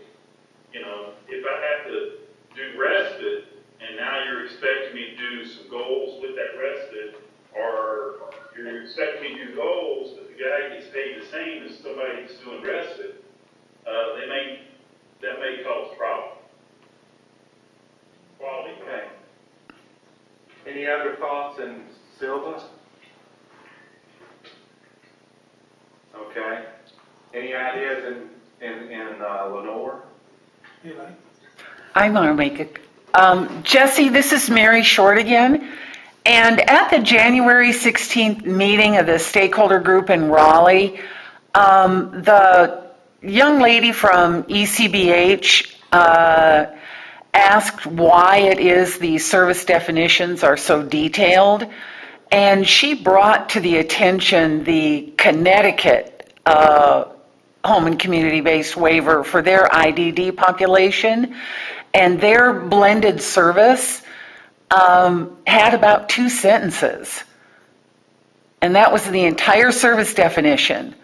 Speaker 15: if I have to do respite, and now you're expecting me to do some goals with that respite, or you're expecting me to do goals, but the guy gets paid the same as somebody that's doing respite, that may cause a problem. Quality.
Speaker 1: Okay. Any other thoughts in Silva? Okay. Any ideas in Lenore?
Speaker 8: I want to make it. Jesse, this is Mary Short again. And at the January 16th meeting of the stakeholder group in Raleigh, the young lady from ECBH asked why it is these service definitions are so detailed. And she brought to the attention the Connecticut home and community-based waiver for their IDD population, and their blended service had about 2 sentences. And that was the entire service definition.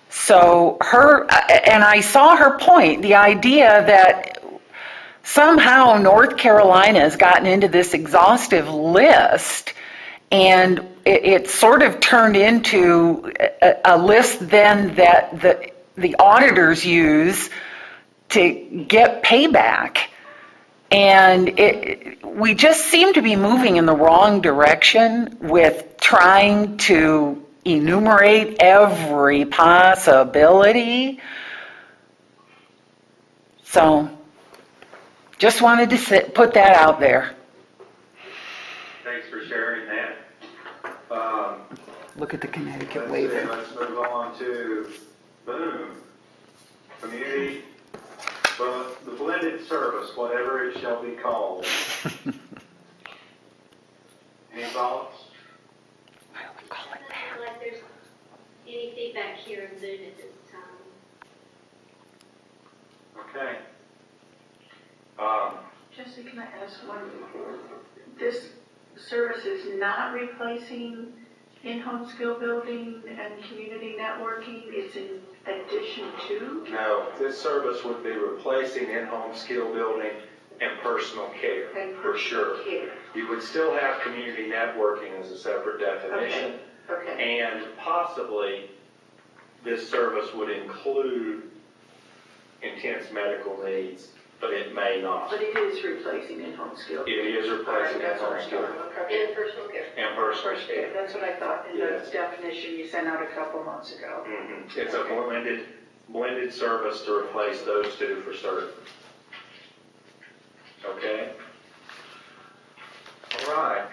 Speaker 8: So and I saw her point, the idea that somehow North Carolina has gotten into this exhaustive list, and it sort of turned into a list then that the auditors use to get payback. And we just seem to be moving in the wrong direction with trying to enumerate every possibility. So, just wanted to put that out there.
Speaker 1: Thanks for sharing that.
Speaker 8: Look at the Connecticut
Speaker 1: Let's
Speaker 8: waiver.
Speaker 1: Let's move on to, boom, community, but the blended service, whatever it shall be called. Any thoughts?
Speaker 8: Why do we call it
Speaker 10: I don't feel like there's any feedback here in Zoom at this time.
Speaker 1: Okay.
Speaker 11: Jesse, can I ask one? This service is not replacing in-home skill building and community networking, it's in addition to?
Speaker 1: No, this service would be replacing in-home skill building and personal care, for sure. You would still have community networking as a separate definition.
Speaker 11: Okay.
Speaker 1: And possibly, this service would include intense medical needs, but it may not.
Speaker 11: But it is replacing in-home skill.
Speaker 1: It is replacing in-home skill
Speaker 11: Okay.
Speaker 10: And personal care.
Speaker 1: and personal care.
Speaker 11: That's what I thought in the
Speaker 1: Yes.
Speaker 11: definition you sent out a couple months ago.
Speaker 1: Mhm. It's a blended service to replace those two for certain. Okay? All right.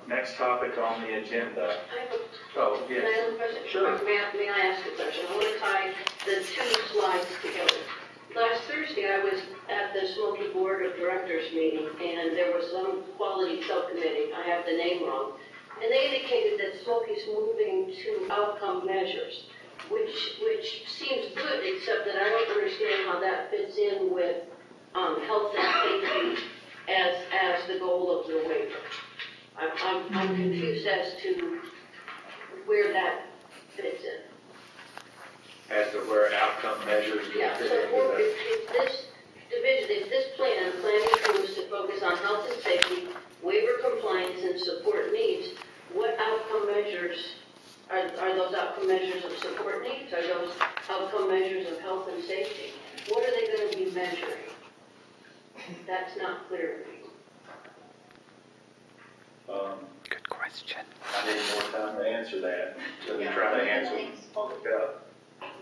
Speaker 1: Next topic on the agenda.
Speaker 17: I have a,
Speaker 1: Oh,
Speaker 17: can I
Speaker 1: yes.
Speaker 17: have a question?
Speaker 1: Sure.
Speaker 17: May I ask a question? I want to tie the two slides together. Last Thursday, I was at the Smoky Board of Directors meeting, and there was some quality subcommittee, I have the name wrong, and they indicated that Smoky's moving to outcome measures, which seems good, except that I don't understand how that fits in with health and safety as the goal of the waiver. I'm confused as to where that fits in.
Speaker 1: As to where outcome measures would
Speaker 17: Yeah,
Speaker 1: fit
Speaker 17: so
Speaker 1: into that.
Speaker 17: if this division, if this planning chooses to focus on health and safety, waiver compliance and support needs, what outcome measures, are those outcome measures of support needs? Are those outcome measures of health and safety? What are they going to be measuring? That's not clear to me.
Speaker 8: Good question.
Speaker 1: I need more time to answer that. Let me try to answer it.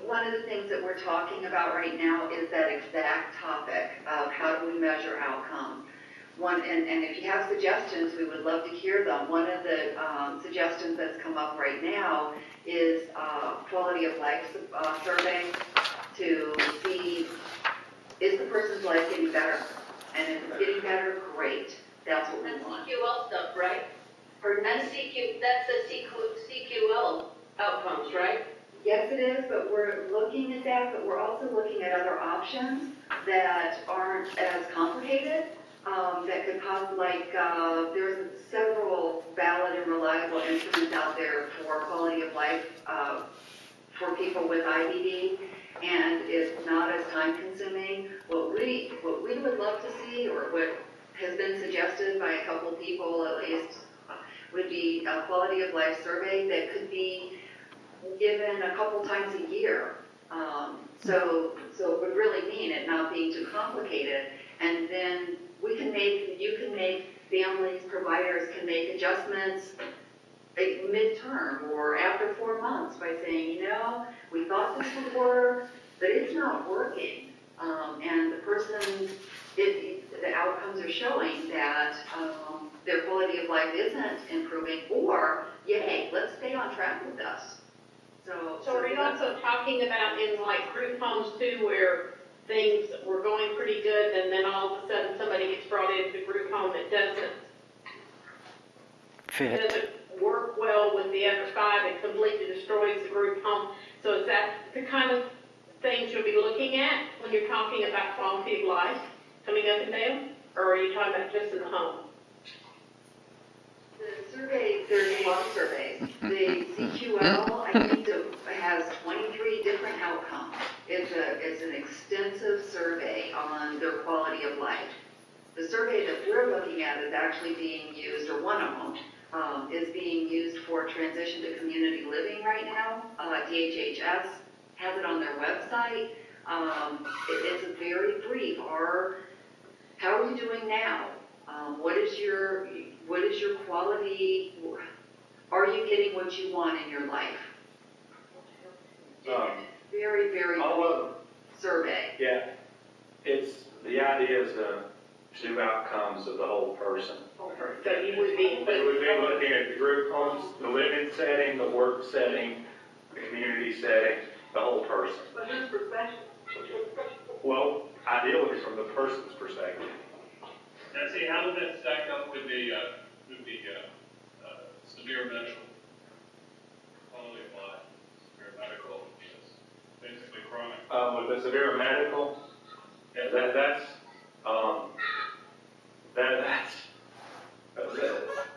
Speaker 9: One of the things that we're talking about right now is that exact topic of how do we measure outcomes. And if you have suggestions, we would love to hear them. One of the suggestions that's come up right now is quality of life survey to see, is the person's life getting better? And if it's getting better, great. That's what we want.
Speaker 17: CQL stuff, right? That's the CQL outcomes, right?
Speaker 9: Yes, it is, but we're looking at that, but we're also looking at other options that aren't as complicated, that could possibly, like, there's several valid and reliable instruments out there for quality of life for people with IBD, and it's not as time consuming. What we would love to see, or what has been suggested by a couple people at least, would be a quality of life survey that could be given a couple times a year. So it would really mean it not being too complicated. And then you can make families, providers can make adjustments midterm or after 4 months by saying, we thought this would work, but it's not working. And the person, the outcomes are showing that their quality of life isn't improving, or, yay, let's stay on track with this.
Speaker 3: So are you also talking about in like group homes too, where things were going pretty good and then all of a sudden somebody gets brought into the group home that doesn't work well with the other side and completely destroys the group home? So is that the kind of things you'll be looking at when you're talking about quality of life coming up and down? Or are you talking about just in the home?
Speaker 9: The survey, there's a lot of surveys. The CQL, I think, has 23 different outcomes. It's an extensive survey on their quality of life. The survey that we're looking at is actually being used, or one of them, is being used for transition to community living right now. DHHS has it on their website. It's very brief. How are you doing now? What is your quality? Are you getting what you want in your life? Very, very brief survey.
Speaker 1: Yeah, the idea is to outcomes of the whole person.
Speaker 3: So you would be.
Speaker 1: We would be looking at the group homes, the living setting, the work setting, the community setting, the whole person.
Speaker 7: But whose perspective?
Speaker 1: Well, ideally from the person's perspective.
Speaker 14: Now, see, how does that stack up with the severe medical quality of life? Severe medical is basically chronic.
Speaker 1: With the severe medical, that's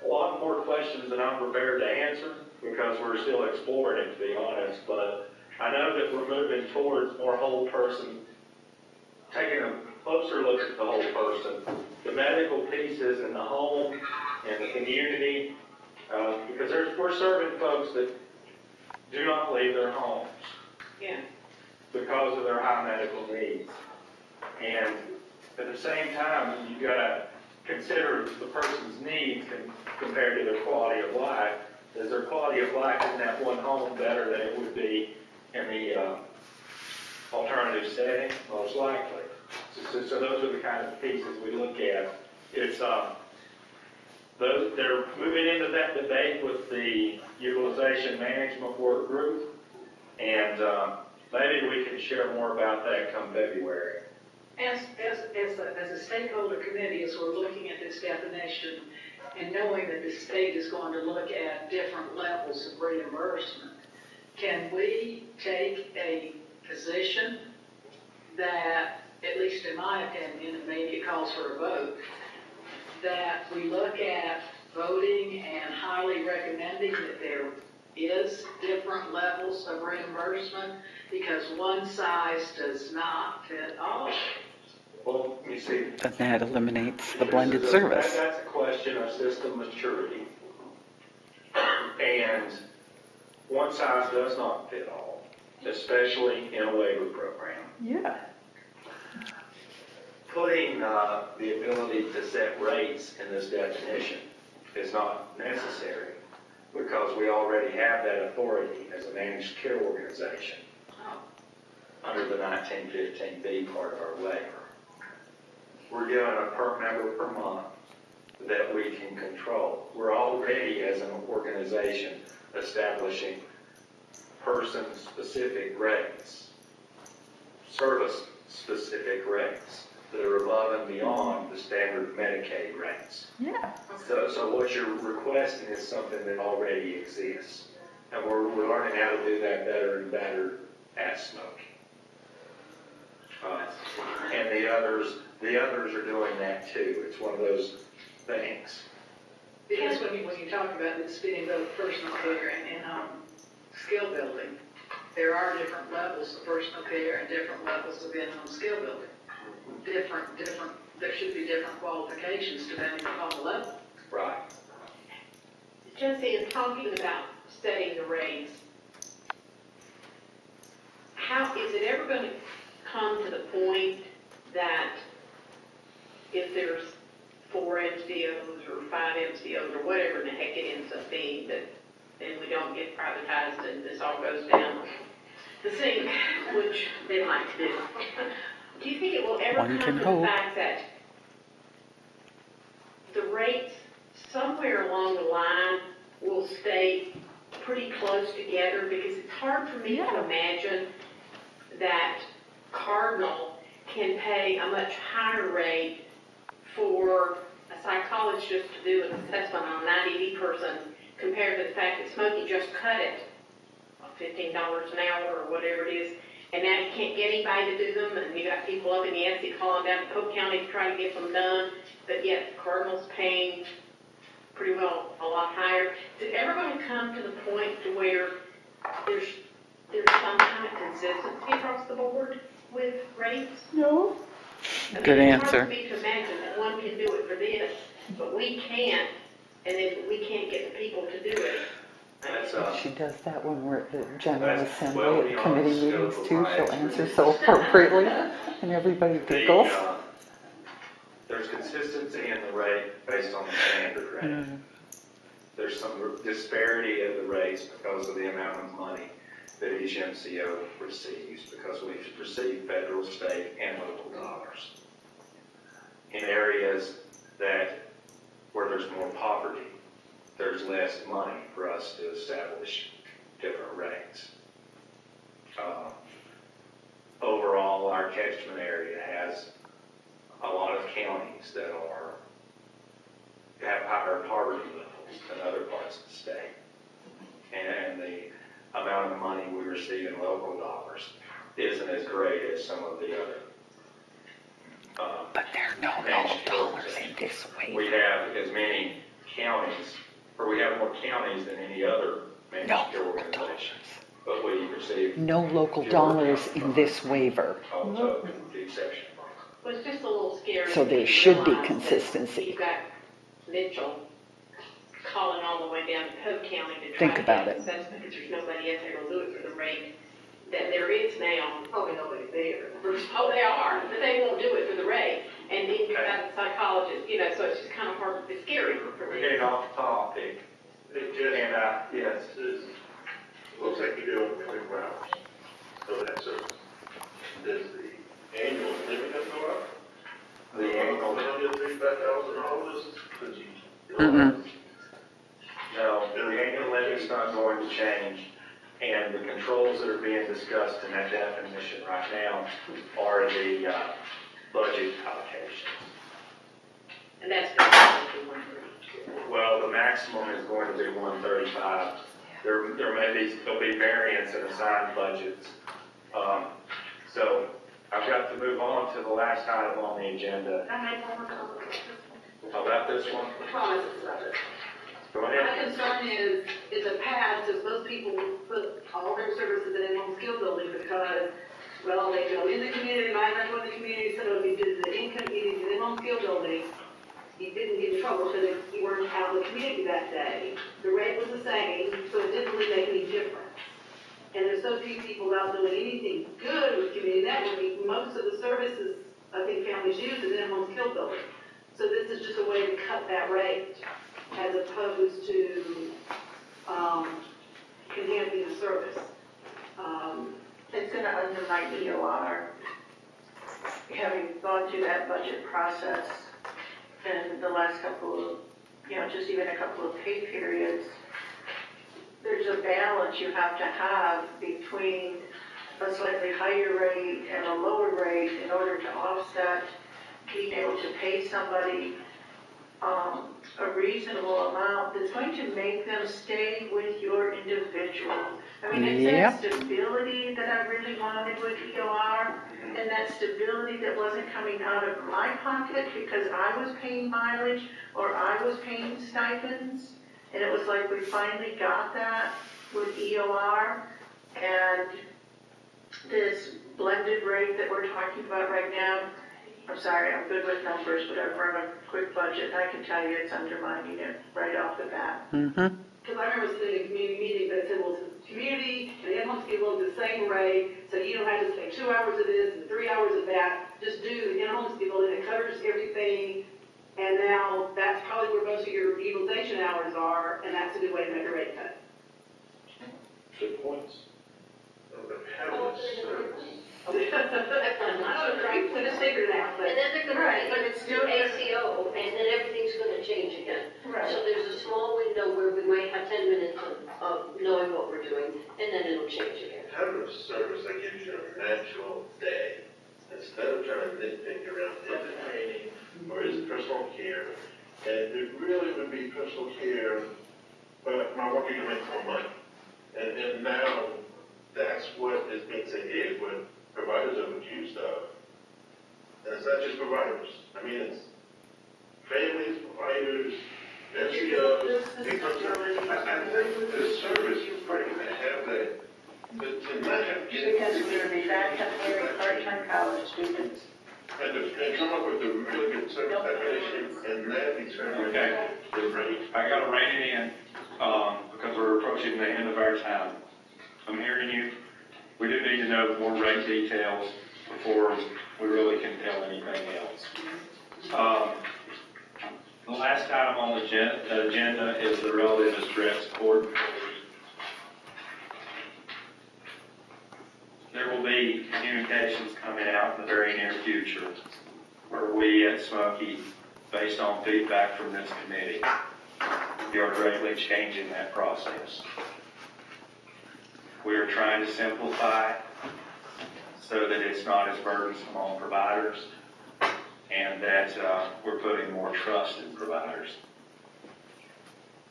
Speaker 1: a lot more questions than I'm prepared to answer because we're still exploring it, to be honest. But I know that we're moving towards more whole person, taking a closer look at the whole person. The medical pieces in the home and the community, because we're serving folks that do not leave their homes.
Speaker 3: Yeah.
Speaker 1: Because of their high medical needs. And at the same time, you've got to consider the person's needs compared to their quality of life. Is their quality of life in that one home better than it would be in the alternative setting? Most likely. So those are the kind of pieces we look at. It's they're moving into that debate with the utilization management work group, and maybe we can share more about that come February.
Speaker 2: As a stakeholder committee, as we're looking at this definition and knowing that the state is going to look at different levels of reimbursement, can we take a position that, at least in my opinion, and maybe it calls for a vote, that we look at voting and highly recommending that there is different levels of reimbursement because one size does not fit all?
Speaker 1: Well, you see,
Speaker 8: But that eliminates the blended service.
Speaker 1: That's a question of system maturity. And one size does not fit all, especially in a waiver program.
Speaker 8: Yeah.
Speaker 1: Putting the ability to set rates in this definition is not necessary because we already have that authority as a managed care organization under the 1915B part of our waiver. We're given a per member per month that we can control. We're already, as an organization, establishing person-specific rates, service-specific rates that are above and beyond the standard Medicaid rates.
Speaker 8: Yeah.
Speaker 1: So what you're requesting is something that already exists. And we're learning how to do that better and better at smoking. And the others are doing that too. It's one of those things.
Speaker 2: Because when you talk about this being both personal care and skill building, there are different levels of personal care and different levels of in-home skill building. There should be different qualifications depending upon the level.
Speaker 1: Right.
Speaker 3: Jesse, in talking about setting the rates, how is it ever going to come to the point that if there's 4 MCOs or 5 MCOs or whatever the heck it ends up being, that then we don't get privatized and this all goes down the sink, which they like to do. Do you think it will ever
Speaker 8: One
Speaker 3: come
Speaker 8: can
Speaker 3: to
Speaker 8: hope.
Speaker 3: the fact that the rates somewhere along the line will stay pretty close together? Because it's hard for me to imagine that Cardinal can pay a much higher rate for a psychologist to do an assessment on an IDD person compared to the fact that Smokey just cut it $15 an hour or whatever it is. And now you can't get anybody to do them, and you got people up in Yancey calling down to Polk County to try to get them done, but yet Cardinal's paying pretty well a lot higher. Is it ever going to come to the point to where there's some kind of consistency across the board with rates?
Speaker 8: No.
Speaker 3: I mean,
Speaker 8: Good
Speaker 3: it's
Speaker 8: answer.
Speaker 3: hard for me to imagine that one can do it for this, but we can't, and then we can't get the people to do it.
Speaker 8: She does that when we're at the General
Speaker 1: That's
Speaker 8: Assembly
Speaker 1: well
Speaker 8: at
Speaker 1: beyond
Speaker 8: committee
Speaker 1: the scope
Speaker 8: meetings
Speaker 1: of
Speaker 8: too.
Speaker 1: my
Speaker 8: She'll
Speaker 1: expertise.
Speaker 8: answer so appropriately and everybody giggles.
Speaker 1: There's consistency in the rate based on the standard rate.
Speaker 8: Mm.
Speaker 1: There's some disparity in the rates because of the amount of money that each MCO receives, because we receive federal, state, and local dollars. In areas where there's more poverty, there's less money for us to establish different rates. Overall, our catchment area has a lot of counties that have higher poverty levels than other parts of the state. And the amount of money we receive in local dollars isn't as great as some of the other.
Speaker 8: But there are no local dollars in this way.
Speaker 1: We have as many counties, or we have more counties than any other managed care organization. But we receive
Speaker 8: No local dollars in this waiver.
Speaker 1: also the exception.
Speaker 3: Well, it's just a little scary.
Speaker 8: So there
Speaker 3: to
Speaker 8: should be
Speaker 3: realize that
Speaker 8: consistency.
Speaker 3: You've got Mitchell calling all the way down to Polk County to try
Speaker 8: Think
Speaker 3: to
Speaker 8: about
Speaker 3: get
Speaker 8: it.
Speaker 3: assessment because there's nobody else there to do it for the rate that there is now. Probably nobody's there. Oh, they are, but they won't do it for the rate. And then you've got a psychologist, so it's just kind of hard, it's scary for
Speaker 1: We're
Speaker 3: me.
Speaker 1: getting off topic.
Speaker 4: It just,
Speaker 1: And, yes.
Speaker 4: it looks like you're doing 24 hours of that service. Does the annual limit have to go up?
Speaker 1: The annual,
Speaker 4: $135,000, could you?
Speaker 8: Mm-mm.
Speaker 1: no, the annual limit's not going to change. And the controls that are being discussed in that definition right now are the budget allocations.
Speaker 3: And that's going to be
Speaker 1: Well, the maximum is going to be 135. There'll be variance in assigned budgets. So I've got to move on to the last item on the agenda.
Speaker 7: I made one more comment.
Speaker 1: How about this one?
Speaker 7: I promise it's not it.
Speaker 1: Go
Speaker 7: My
Speaker 1: ahead.
Speaker 7: concern is the past, is most people put all their services in Home Skill Bldg because, well, they go in the community, might not go in the community, so if you did the income meetings in Home Skill Bldg, you didn't get in trouble because you weren't out in the community that day. The rate was the same, so it didn't really make any difference. And there's so few people out doing anything good with community networking. Most of the services I think families use is in Home Skill Bldg. So this is just a way to cut that rate as opposed to enhancing the service.
Speaker 11: It's gonna undermine EOR. Having gone through that budget process in the last couple of, just even a couple of pay periods, there's a balance you have to have between a slightly higher rate and a lower rate in order to offset being able to pay somebody a reasonable amount that's going to make them stay with your individual. I mean, it's that stability that I really wanted with EOR, and that stability that wasn't coming out of my pocket because I was paying mileage or I was paying stipends. And it was like we finally got that with EOR, and this blended rate that we're talking about right now, I'm sorry, I'm good with numbers, but I've run a quick budget, and I can tell you it's undermining it right off the bat.
Speaker 8: Mm-hmm.
Speaker 7: Because I remember sitting in a community meeting that said, well, the community and Home Skill Bldg the same rate, so you don't have to spend 2 hours of this and 3 hours of that. Just do the Home Skill Bldg, and it covers everything. And now that's probably where most of your utilization hours are, and that's a good way to make a rate cut.
Speaker 4: Good points. The paddless service.
Speaker 7: I'm not trying to just figure it out, but.
Speaker 17: And then they're gonna
Speaker 11: Right,
Speaker 17: make
Speaker 11: but
Speaker 17: it
Speaker 11: it's
Speaker 17: to
Speaker 11: still-
Speaker 17: ACO, and then everything's gonna change again.
Speaker 11: Right.
Speaker 17: So there's a small window where we might have 10 minutes of knowing what we're doing, and then it'll change again.
Speaker 4: Have a service that gives you a natural day, instead of trying to nitpick around is it training or is it personal care? And it really would be personal care, but my worker can make more money. And now that's what is being said here, is what providers are accused of. And it's not just providers, I mean, it's families, providers, SEOs. I think with this service, you're probably gonna have that, but to not have.
Speaker 11: Because we are in fact have very part-time college students.
Speaker 4: And come up with a really good service definition, and that is very.
Speaker 18: Okay. I gotta rein it in, because we're approaching the end of our time. I'm hearing you. We do need to know more rate details before we really can tell anything else. The last item on the agenda is the relative distress support. There will be communications coming out in the very near future where we at Smoky, based on feedback from this committee, we are greatly changing that process. We are trying to simplify so that it's not as burdensome on providers and that we're putting more trust in providers.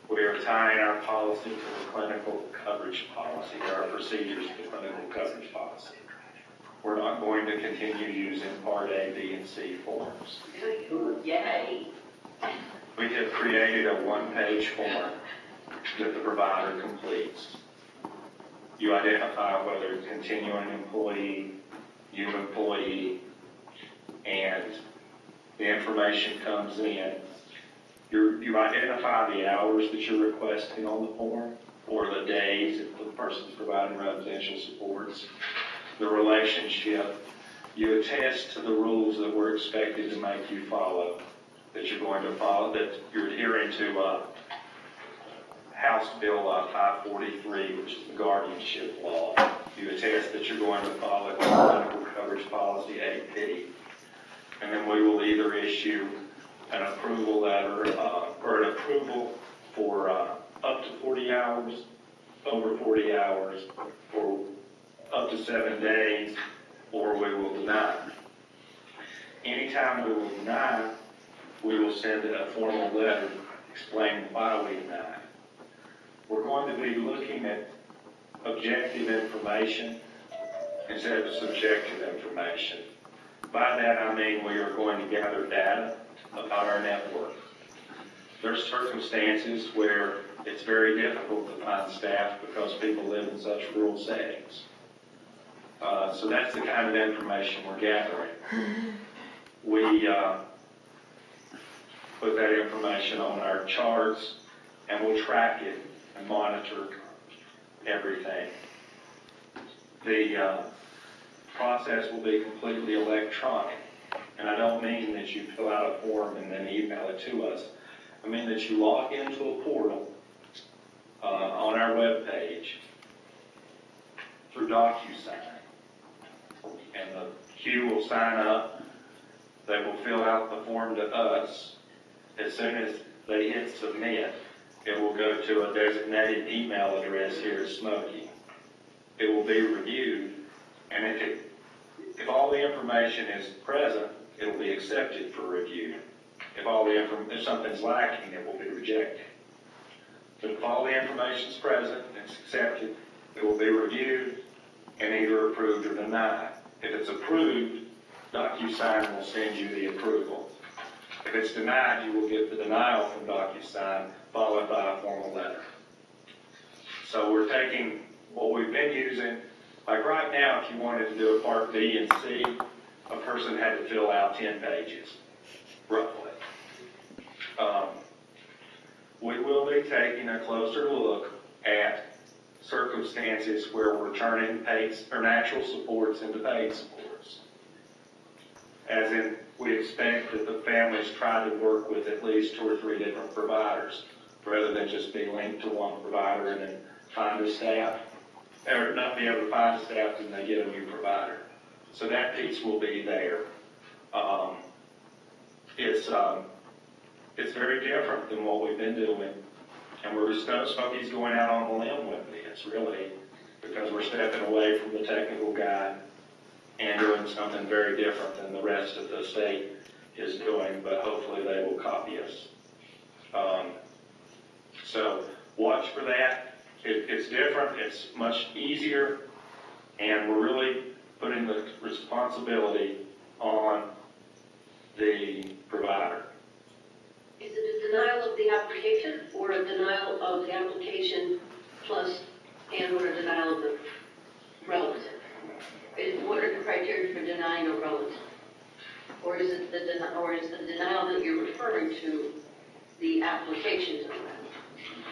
Speaker 18: We are tying our policy to the clinical coverage policy, or our procedures to the clinical coverage policy. We're not going to continue using Part A, B, and C forms.
Speaker 11: Yay.
Speaker 18: We have created a one-page form that the provider completes. You identify whether it's continuing employee, new employee, and the information comes in. You identify the hours that you're requesting on the form, or the days if the person's providing residential supports, the relationship. You attest to the rules that we're expected to make you follow, that you're going to follow, that you're adhering to House Bill 543, which is the guardianship law. You attest that you're going to follow the clinical coverage policy 8P. And then we will either issue an approval letter or an approval for up to 40 hours, over 40 hours, for up to 7 days, or we will deny. Anytime we will deny, we will send a formal letter explaining why we deny. We're going to be looking at objective information instead of subjective information. By that I mean we are going to gather data about our network. There's circumstances where it's very difficult to find staff because people live in such rural settings. So that's the kind of information we're gathering. We put that information on our charts and we'll track it and monitor everything. The process will be completely electronic. And I don't mean that you fill out a form and then email it to us. I mean that you log into a portal on our webpage through DocuSign. And the queue will sign up. They will fill out the form to us. As soon as they hit submit, it will go to a designated email address here at Smoky. It will be reviewed, and if all the information is present, it will be accepted for review. If something's lacking, it will be rejected. But if all the information is present and it's accepted, it will be reviewed and either approved or denied. If it's approved, DocuSign will send you the approval. If it's denied, you will get the denial from DocuSign followed by a formal letter. So we're taking what we've been using. Like right now, if you wanted to do a Part B and C, a person had to fill out 10 pages, roughly. We will be taking a closer look at circumstances where we're turning paid or natural supports into paid supports. As in, we expect that the families try to work with at least 2 or 3 different providers, rather than just be linked to one provider and then find a staff, or not be able to find a staff and they get a new provider. So that piece will be there. It's very different than what we've been doing, and Smokey's going out on a limb with me. It's really because we're stepping away from the technical guide and doing something very different than the rest of the state is doing, but hopefully they will copy us. So watch for that. It's different. It's much easier And we're really putting the responsibility on the provider.
Speaker 17: Is it a denial of the application or a denial of the application plus and/or a denial of the relative? What are the criteria for denying a relative? Or is it the denial that you're referring to the application to the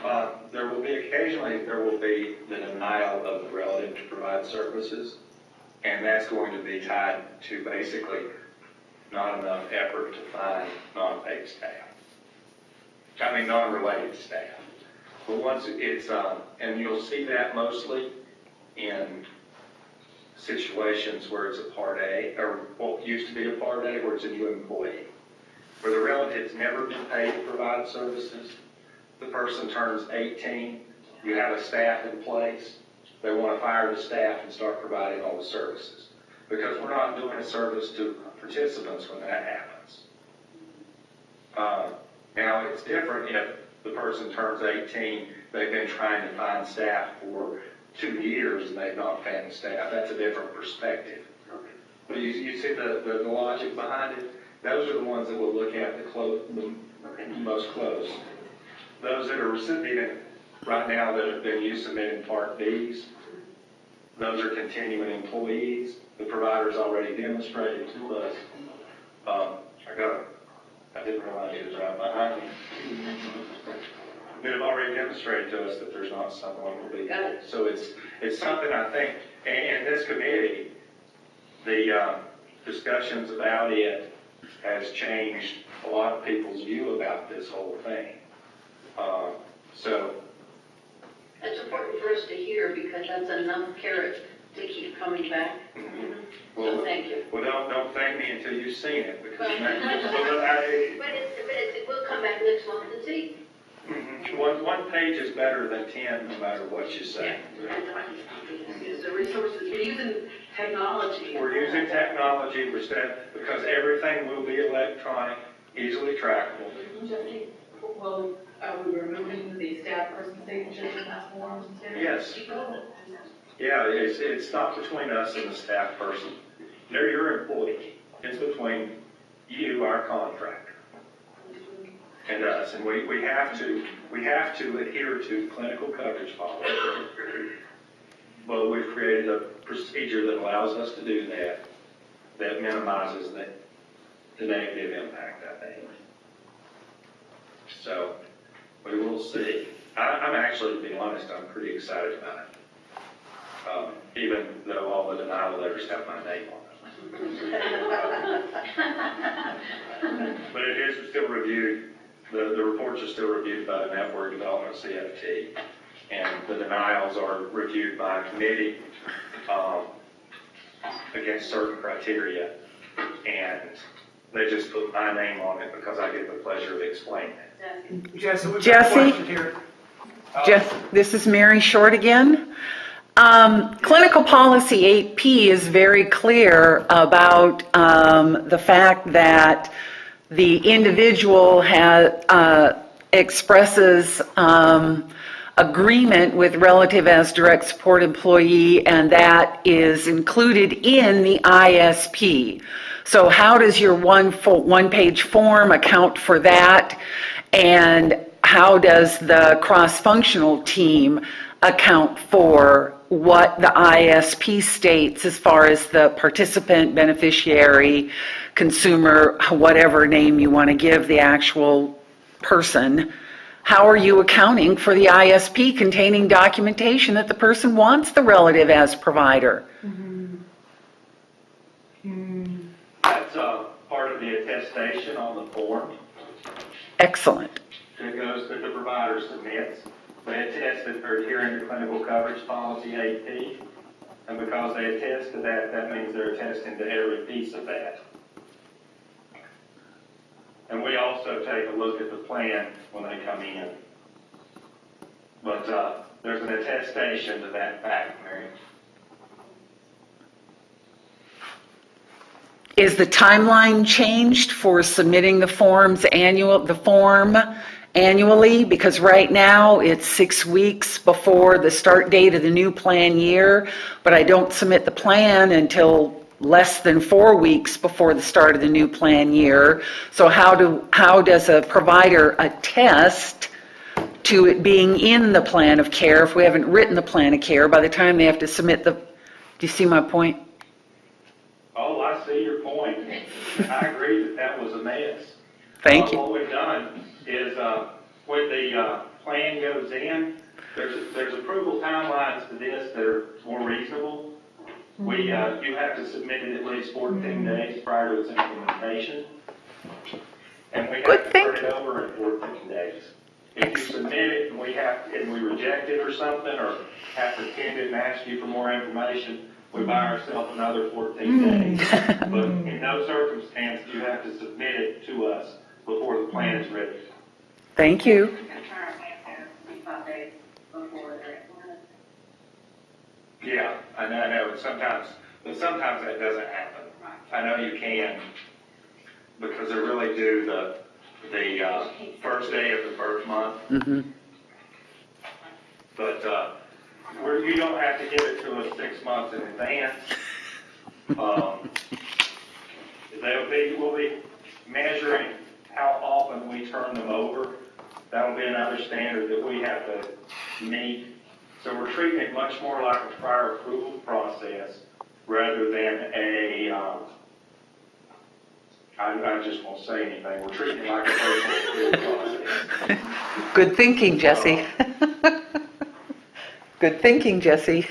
Speaker 17: relative?
Speaker 18: There will be occasionally, there will be the denial of the relative to provide services, and that's going to be tied to basically not enough effort to find non-paid staff. I mean, non-related staff. But once it's, and you'll see that mostly in situations where it's a Part A, or what used to be a Part A, where it's a new employee, where the relative's never been paid to provide services. The person turns 18, you have a staff in place, they want to fire the staff and start providing all the services. Because we're not doing a service to participants when that happens. Now, it's different if the person turns 18, they've been trying to find staff for 2 years and they've not found staff. That's a different perspective. But you see the logic behind it? Those are the ones that will look at the most close. Those that are recipient right now that have been used submitting Part Bs, those are continuing employees. The provider's already demonstrated to us. I didn't realize he was right behind me. They've already demonstrated to us that there's not someone who will be. So it's something I think, and this committee, the discussions about it has changed a lot of people's view about this whole thing. So
Speaker 17: That's important for us to hear because that's enough carrot to keep coming back.
Speaker 18: well,
Speaker 17: So thank you.
Speaker 18: Well, don't thank me until you've seen it. Because
Speaker 17: But we'll come back next month and see.
Speaker 18: One page is better than 10, no matter what you say.
Speaker 7: Use the resources, you're using technology.
Speaker 18: We're using technology because everything will be electronic, easily trackable.
Speaker 7: Jesse, well, are we removing the staff person's signatures in those forms instead?
Speaker 18: Yes. Yeah, it's not between us and the staff person. They're your employee. It's between you, our contractor, and us. And we have to adhere to clinical coverage policy. But we've created a procedure that allows us to do that minimizes the negative impact, I think. So we will see. I'm actually, to be honest, I'm pretty excited about it. Even though all the denial letters have my name on them. But it is still reviewed, the reports are still reviewed by the Network Development CFT, and the denials are reviewed by a committee against certain criteria, and they just put my name on it because I get the pleasure of explaining it.
Speaker 5: Jesse, we've got a question here.
Speaker 8: This is Mary Short again. Clinical policy 8P is very clear about the fact that the individual expresses agreement with relative as direct support employee, and that is included in the ISP. So how does your one-page form account for that? And how does the cross-functional team account for what the ISP states as far as the participant, beneficiary, consumer, whatever name you want to give the actual person? How are you accounting for the ISP containing documentation that the person wants the relative as provider?
Speaker 18: That's part of the attestation on the form.
Speaker 8: Excellent.
Speaker 18: It goes that the provider submits. They attest that they're adhering to clinical coverage policy 8P, and because they attest to that, that means they're attesting to every piece of that. And we also take a look at the plan when they come in. But there's an attestation to that fact, Mary.
Speaker 8: Is the timeline changed for submitting the form annually, because right now it's 6 weeks before the start date of the new plan year, but I don't submit the plan until less than 4 weeks before the start of the new plan year. So how does a provider attest to it being in the plan of care if we haven't written the plan of care by the time they have to submit the, do you see my point?
Speaker 18: Oh, I see your point. I agree that was a mess.
Speaker 8: Thank you.
Speaker 18: What we've done is, when the plan goes in, there's approval timelines to this that are more reasonable. You have to submit it at least 14 days prior to its implementation. And we have to turn it over in 14 days. If you submit it and we reject it or something, or have to attend it and ask you for more information, we buy ourselves another 14 days. But in no circumstance, you have to submit it to us before the plan is ready.
Speaker 8: Thank you.
Speaker 18: Yeah, I know, but sometimes that doesn't happen. I know you can, because they really do the first day of the first month.
Speaker 8: Mm-hmm.
Speaker 18: But, you don't have to give it to us 6 months in advance. We'll be measuring how often we turn them over. That'll be another standard that we have to meet. So we're treating it much more like a prior approval process rather than I just won't say anything. We're treating it like a personal approval process.
Speaker 8: Good thinking, Jesse. Good thinking, Jesse.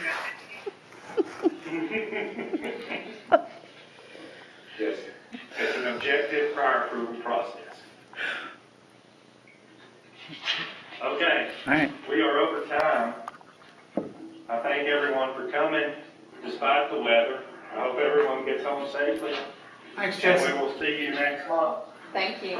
Speaker 18: Yes, it's an objective prior approval process. Okay.
Speaker 8: All right.
Speaker 18: We are over time. I thank everyone for coming despite the weather. I hope everyone gets home safely.
Speaker 5: Thanks, Jesse.
Speaker 18: And we will see you next month.
Speaker 6: Thank you.